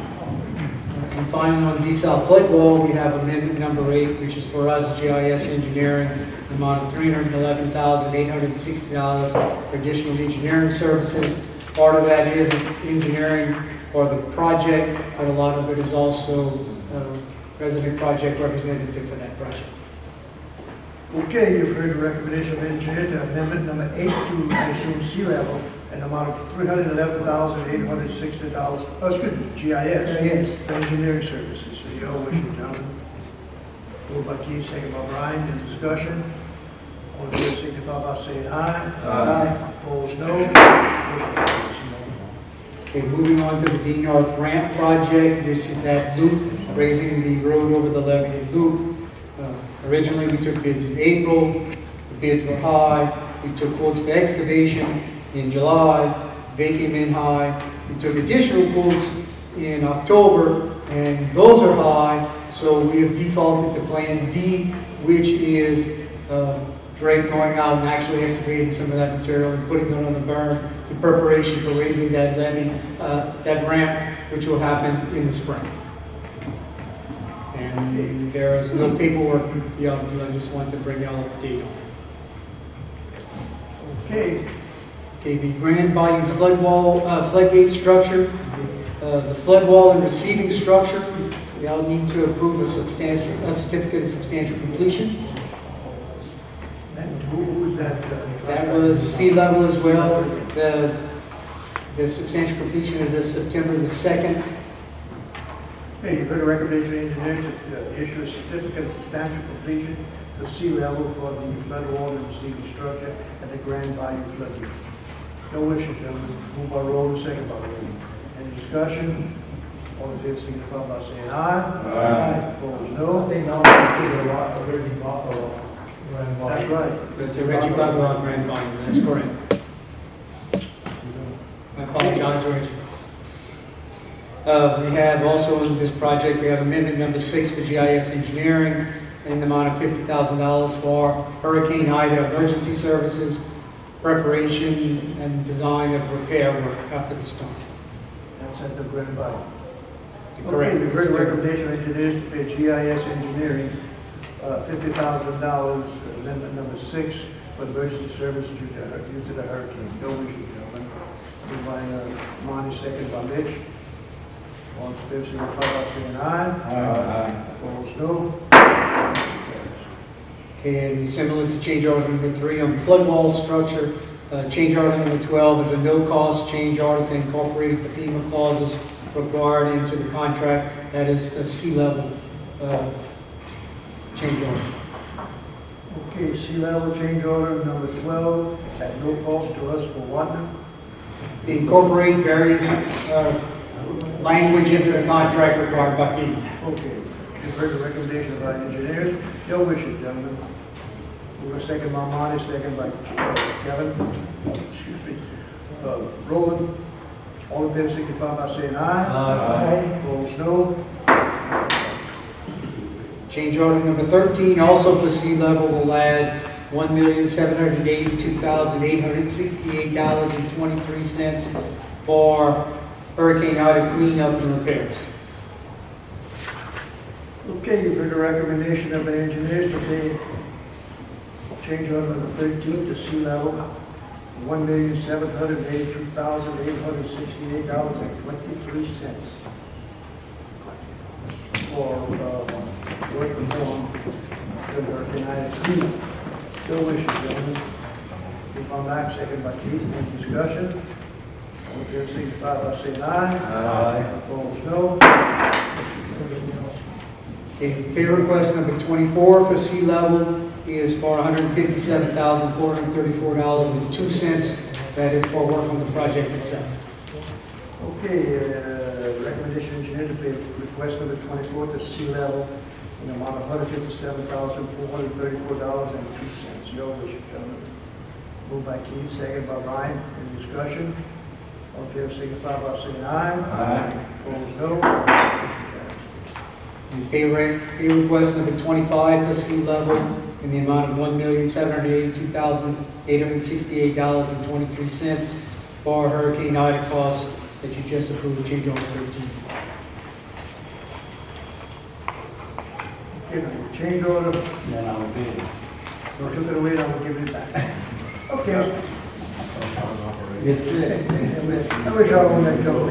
And finally, on desal flood wall, we have amendment number 8, which is for us, GIS engineering, the amount of $311,860 for additional engineering services. Part of that is engineering for the project, but a lot of it is also resident project representative for that project. Okay, you've heard the recommendation of engineer to amendment number 8 to assume sea level an amount of $311,860, GIS, for engineering services. So your wishes, gentlemen. Moved by Keith, second by Brian. Any discussion? All in favor, signify by saying aye. Aye. Opposed, no. Motion carries. Okay, moving on to the D North Ramp project, which is that loop, raising the road over the Levee and loop. Originally, we took bids in April. The bids were high. We took quotes for excavation in July. They came in high. We took additional quotes in October, and those are high. So we have defaulted to Plan D, which is Drake going out and actually excavating some of that material and putting it on the berm in preparation for raising that levee, that ramp, which will happen in the spring. And there is no paperwork, I just wanted to bring y'all up to date on it. Okay. Okay, the Grand Bayou flood wall, floodgate structure, the flood wall and receiving structure, we all need to approve a certificate of substantial completion. And who was that? That was sea level as well. The substantial completion is of September the 2nd. Okay, you've heard the recommendation of the engineer to issue a certificate of substantial completion to sea level for the flood wall and receiving structure at the Grand Bayou floodgate. No issue, gentlemen. Move by roll, second by roll. Any discussion? All in favor, signify by saying aye. Aye. Opposed, no. They now consider a lot of Reggie Buffalo. That's right. Mr. Reggie Buglaw, Grand Bayou, that's correct. I apologize, Reggie. We have also in this project, we have amendment number 6 for GIS engineering in the amount of $50,000 for Hurricane Ida emergency services, preparation and design of repair work after the storm. That's at the Grand Bayou. Correct. Okay, you've heard the recommendation of engineers to pay GIS engineering $50,000, amendment number 6 for emergency services due to the hurricane. No issue, gentlemen. Moved by Monty, second by Mitch. All in favor, signify by saying aye. Opposed, no. And similar to change order number 3 on the flood wall structure, change order number 12 is a no-cost change order to incorporate the FEMA clauses required into the contract. That is a sea level change order. Okay, sea level change order number 12 at no cost to us for what now? Incorporate various language into the contract required by FEMA. Okay, you've heard the recommendation of our engineers. Your wishes, gentlemen. Move a second by Monty, second by Kevin. Excuse me. Roland. All in favor, signify by saying aye. Opposed, no. Change order number 13, also for sea level, will add $1,782,868.23 for Hurricane Ida cleanup and repairs. Okay, you've heard the recommendation of the engineers to pay change order number 13 to sea level, $1,782,868.23 for work performed in Hurricane Ida cleanup. Still wishes, gentlemen. Keep on back, second by Keith. Any discussion? All in favor, signify by saying aye. Opposed, no. Okay, pay request number 24 for sea level is for $157,434.02. That is for work on the project itself. Okay, recommendation engineer to pay request number 24 to sea level in the amount of $157,434.02. Your wish, gentlemen. Moved by Keith, second by Ryan. Any discussion? All in favor, signify by saying aye. Opposed, no. And pay request number 25 for sea level in the amount of $1,782,868.23 for Hurricane Ida costs that you just approved, change order 13. Okay, change order. Then I'll be. We're took it away, now we'll give it back. Okay. Yes, sir. I wish I owned that joke.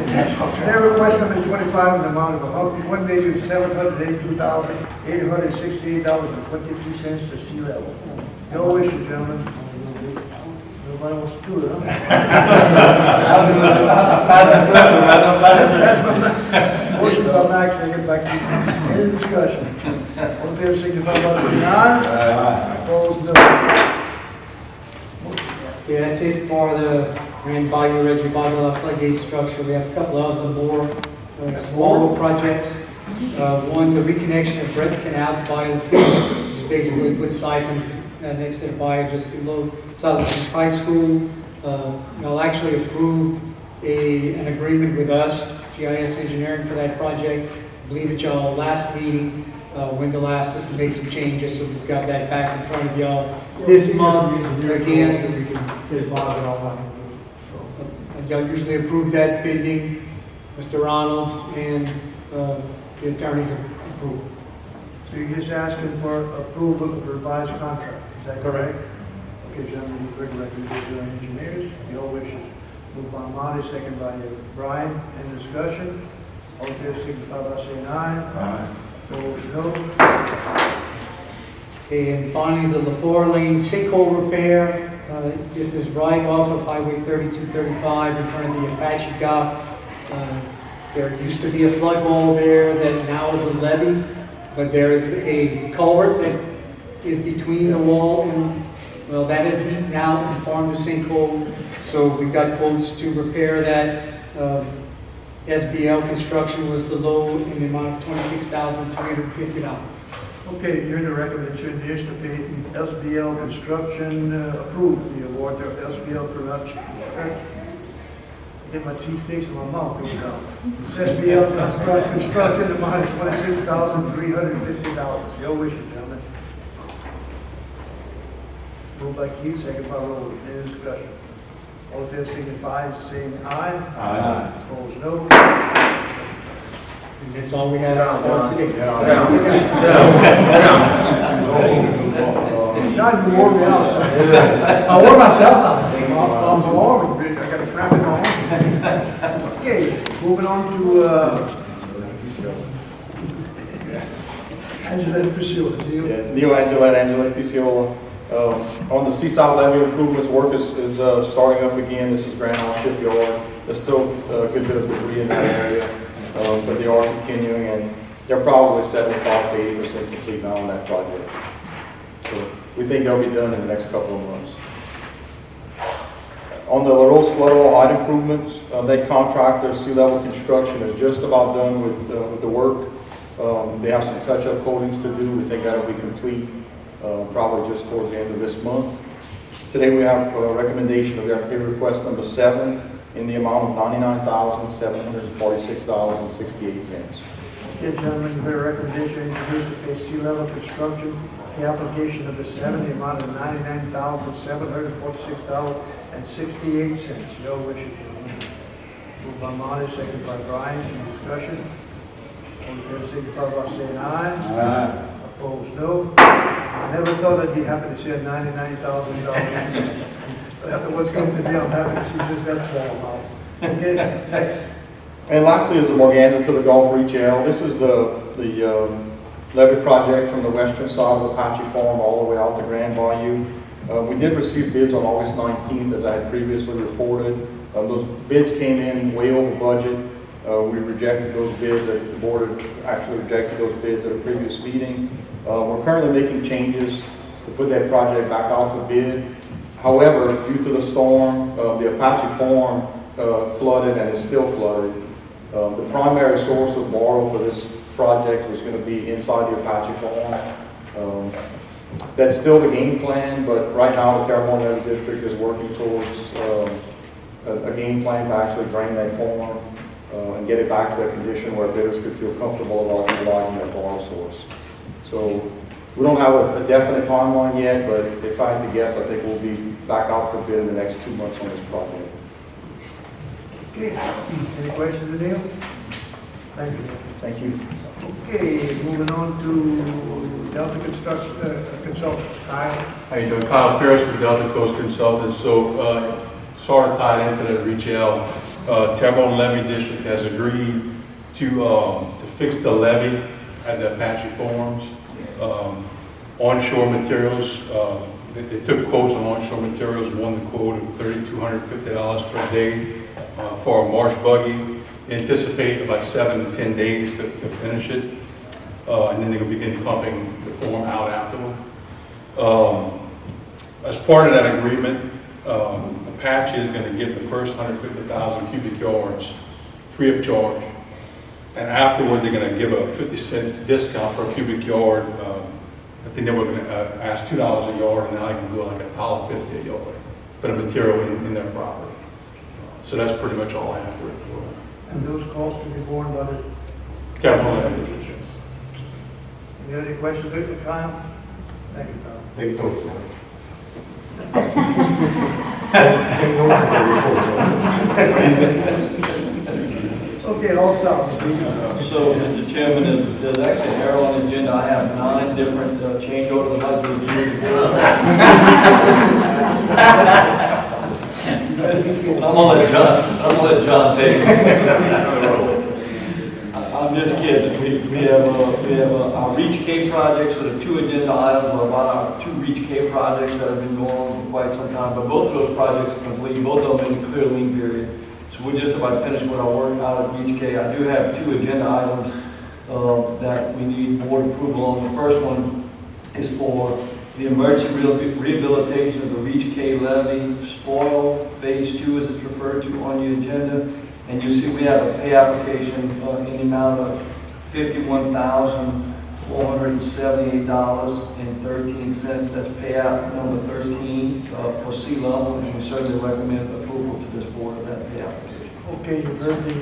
Their request number 25 in the amount of $1,782,868.23 to sea level. No wishes, gentlemen. Nobody wants to do it, huh? Motion by Max, second by Keith. Any discussion? All in favor, signify by saying aye. Opposed, no. Yeah, that's it for the Grand Bayou Reggie Buglaw floodgate structure. We have a couple of other more smaller projects. One, the reconnection of Brett Canal to Bayou Field, which is basically put siphons next to the bayou just below Southern High School. Y'all actually approved an agreement with us, GIS Engineering, for that project. I believe at y'all last meeting, Wendell asked us to make some changes, so we've got that back in front of y'all this month again. Y'all usually approve that pending Mr. Ronalds and the attorney's approval. So you're just asking for approval of the revised contract, is that correct? Okay, gentlemen, you've heard the recommendation of engineers. Your wishes. Moved by Monty, second by Brian. Any discussion? All in favor, signify by saying aye. Opposed, no. And finally, the Lafourche Lane sinkhole repair This is right off of Highway 3235 in front of the Apache dock. There used to be a flood wall there that now is a levee, but there is a culvert that is between the wall and, well, that is eaten out and formed a sinkhole. So we got quotes to repair that. SBL Construction was the low in the amount of $26,350. Okay, here's the recommendation, the estimate, SBL Construction approved the award to SBL Production. Get my teeth fixed in my mouth, here we go. It's SBL Construction, amount of $26,350. Your wishes, gentlemen. Moved by Keith, second by Rowland. Any discussion? All in favor signify by saying aye. Aye. Opposed, no. And that's all we have for today. John, you wore me out. I wore myself out. I'm warm, I got a cramp in my arm. Okay, moving on to, Angela Priscilla. Neil Angela Picciola. On the Seaside Levee improvements, work is starting up again. This is Grand Isle Shipyard. There's still a good bit of debris in that area, but they are continuing, and they're probably 75 to 80% complete now on that project. So we think they'll be done in the next couple of months. On the La Rose flood wall height improvements, that contractor, Sea Level Construction, is just about done with the work. They have some touch-up coatings to do. We think that'll be complete probably just towards the end of this month. Today we have a recommendation of their pay request number 7 in the amount of $99,746.68. Okay, gentlemen, you heard a recommendation introduced to pay Sea Level Construction, the application number 7, the amount of $99,746.68. Your wishes, gentlemen. Moved by Marty, second by Brian. Any discussion? All in favor signify by saying aye. Aye. Opposed, no. I never thought I'd be happy to see a $99,000. But after what's coming to me, I'm happy to see just that small amount. Okay, next. And lastly is the Morganza to the Gulf Reach L. This is the levee project from the western side of Apache Farm all the way out to Grand Bayou. We did receive bids on August 19th, as I had previously reported. Those bids came in way over budget. We rejected those bids. The board actually rejected those bids at a previous meeting. We're currently making changes to put that project back out for bid. However, due to the storm, the Apache Farm flooded and is still flooded. The primary source of borrow for this project was going to be inside the Apache Farm. That's still the game plan, but right now the Terrebonne Levee District is working towards a game plan to actually drain that farm and get it back to a condition where bidders could feel comfortable about utilizing that borrow source. So we don't have a definite timeline yet, but if I had to guess, I think we'll be back out for bid in the next 2 months on this project. Okay, any questions, Neil? Thank you. Thank you. Okay, moving on to Delta Construction Consultants. Kyle? How you doing? Kyle Pierce with Delta Coast Consultants. So, sort of tied into the retail, Terrebonne Levee District has agreed to fix the levee at the Apache Farms. Onshore materials, they took quotes on onshore materials, won the quote of $3,250 per day for a marsh buggy. They anticipate about 7 to 10 days to finish it, and then they'll begin pumping the form out afterward. As part of that agreement, Apache is going to get the first 150,000 cubic yards free of charge, and afterward they're going to give a 50-cent discount per cubic yard. I think they were going to ask $2 a yard, and now they can do like $1.50 a yard for the material in their property. So that's pretty much all I have to report. And those costs can be borne by the Terrebonne Levee District. Any other questions, Kyle? Thank you, Kyle. They don't. Okay, all sounds. So, Mr. Chairman, there's actually an arrow on the agenda. I have 9 different change orders I'd like to review. I'm gonna let John take it. I'm just kidding. We have our Reach K projects, so the two agenda items are about our two Reach K projects that have been going on for quite some time. But both of those projects are complete, both of them in the clear lien period. So we're just about to finish with our work out at Reach K. I do have two agenda items that we need board approval on. The first one is for the emergency rehabilitation of the Reach K levee spoil, phase 2 as it's referred to on the agenda. And you see we have a pay application in the amount of $51,478.13. That's payout number 13 for sea level, and we certainly recommend approval to this board of that pay application. Okay, you've heard the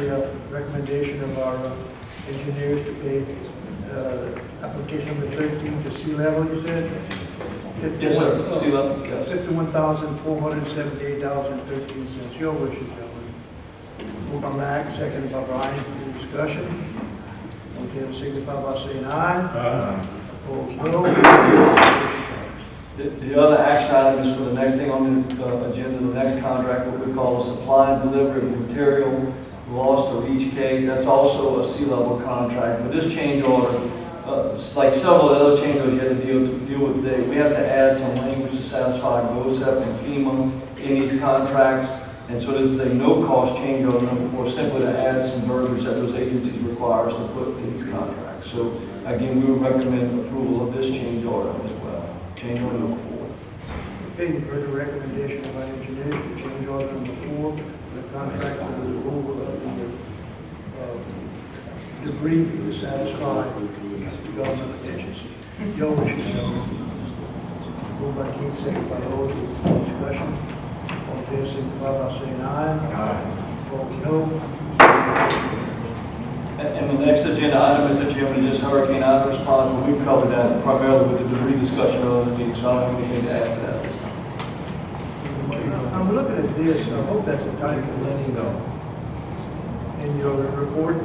recommendation of our engineers to pay application number 13 to sea level, you said? Yes, sir. Sea level, yes. $51,478.13. Your wishes, gentlemen. Moved by Mac, seconded by Brian. Any discussion? All in favor, signify by saying aye. Aye. Opposed, no. The other action item is for the next thing on the agenda, the next contract, what we call a supply and delivery of material lost to Reach K. That's also a sea level contract. But this change order, like several other change orders you had to deal with today, we have to add some language to satisfy GOSEP and FEMA in these contracts. And so this is a no-cost change order number 4, simply to add some verbiage that those agencies require us to put in these contracts. So again, we would recommend approval of this change order as well. Change order number 4. Okay, you've heard the recommendation of our engineers to change order number 4, the contract for the removal of the debris to satisfy the government agency. Your wishes, gentlemen. Moved by Keith, seconded by Rose. Discussion. All in favor, signify by saying aye. Aye. Opposed, no. And the next agenda item, Mr. Chairman, is just Hurricane Ida response. But we've covered that primarily with the debris discussion earlier in the meeting, so I don't have anything to add to that this time. I'm looking at this, I hope that's a typo in your report.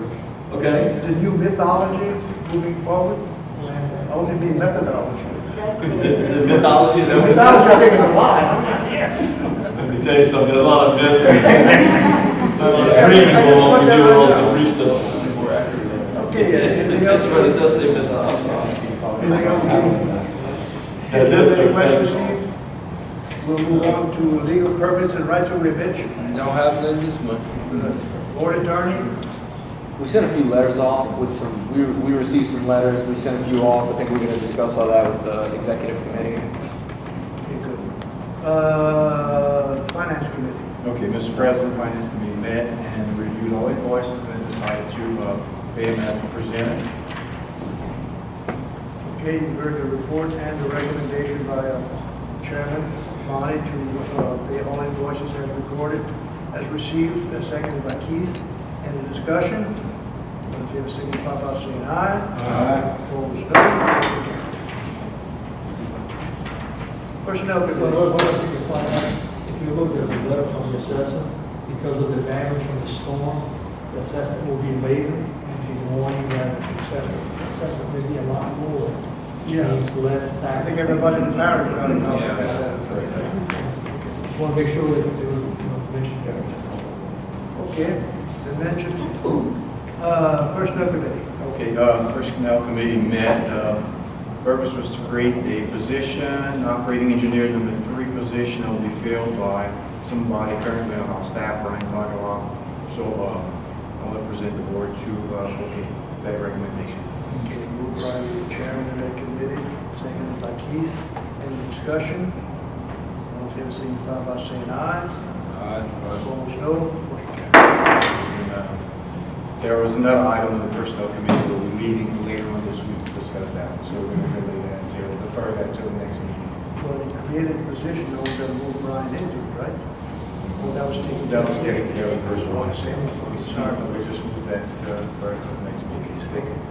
Okay? The new mythology moving forward, only be methodology. Is it mythology? Is that what it Mythology, I think, is a lie. Let me tell you something, there's a lot of myth and a lot of dreaming going on when we do all the debris stuff. Okay, anything else? That's right, it does say mythology, I'm sorry. Anything else? That's it, sir. Any questions, Steve? We'll move on to legal permits and rights of revenge. Don't have none this month. Board attorney, We sent a few letters off with some, we received some letters, we sent a few off. I think we're going to discuss all that with the executive committee. okay, good. Finance committee. Okay, Mr. President, Finance Committee met and reviewed all invoices and decided to pay them as presented. Okay, you've heard the report and the recommendation by Chairman Monty to pay all invoices as recorded, as received, seconded by Keith. Any discussion? All in favor, signify by saying aye. Aye. Opposed, no. Personnel If committee. you look at the letter from the assessor, because of the damage from the storm, the assessment will be later, and he's warning that the assessment may be a lot more. Which Yeah. means less I tax. think everybody in the parish got a copy of that. Just want to make sure that there was mentioned there. Okay, been mentioned. Personnel committee. Okay, Personnel Committee met. Purpose was to create a position, operating engineer number 3 position that will be filled by somebody currently on our staff running quite a lot. So I want to present the board to that recommendation. Okay, moved by the chairman of that committee, seconded by Keith. Any discussion? All in favor, signify by saying aye. Aye. Opposed, no. Motion carries. And, there was another item in the Personnel Committee that we'll be meeting later on this week to discuss that. So we're going to delay that until, defer that until the next meeting. For the created position, no one's going to move Brian into it, right? Well, that was taken. That was taken care of the first one. Same. Sorry, but we just moved that first to the next meeting.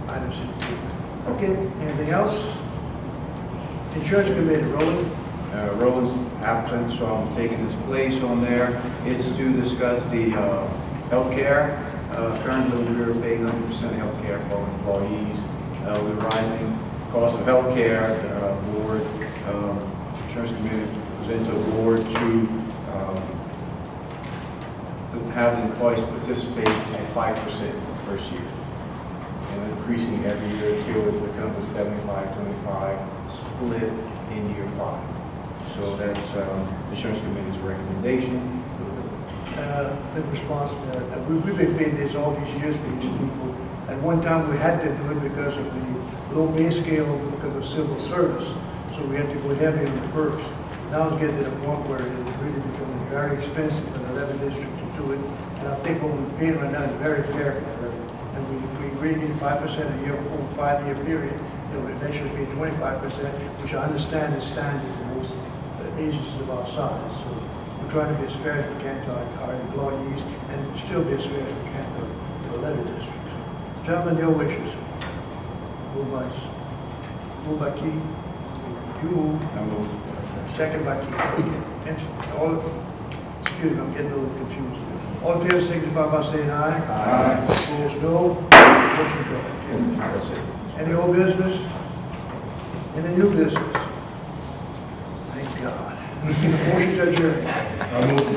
Item 6. Okay, anything else? Insurance committee, Roland. Roland's absent, so I'm taking his place on there. It's to discuss the healthcare. Currently, we're paying 100% healthcare for employees. With rising cost of healthcare, the board, insurance committee presents a board to have the employees participate at 5% the first year. and increasing every year until it becomes a 75-25 split in year 5. So that's the insurance committee's recommendation. In response to that, we've been paying this all these years for these people. At one time, we had to do it because of the low pay scale, because of civil service. So we had to go heavy on the perks. Now it's getting to the point where it's really becoming very expensive for the Levee district to do it. And I think what we're paying right now is very fair for the Levee. And we really get 5% a year over a 5-year period. It will eventually be 25%, which I understand is standard for most agencies of our size. So we're trying to be as fair as we can to our employees and still be as fair as we can to the Levee district. So, gentlemen, your wishes. Move by Keith. You move. I move. Second by Keith. Okay. And excuse me, I'm getting a little confused. All in favor, signify by saying aye. Aye. Opposed, no. Motion carried. That's it. Any old business? Any new business? Thank God. Motion to adjourn. I move.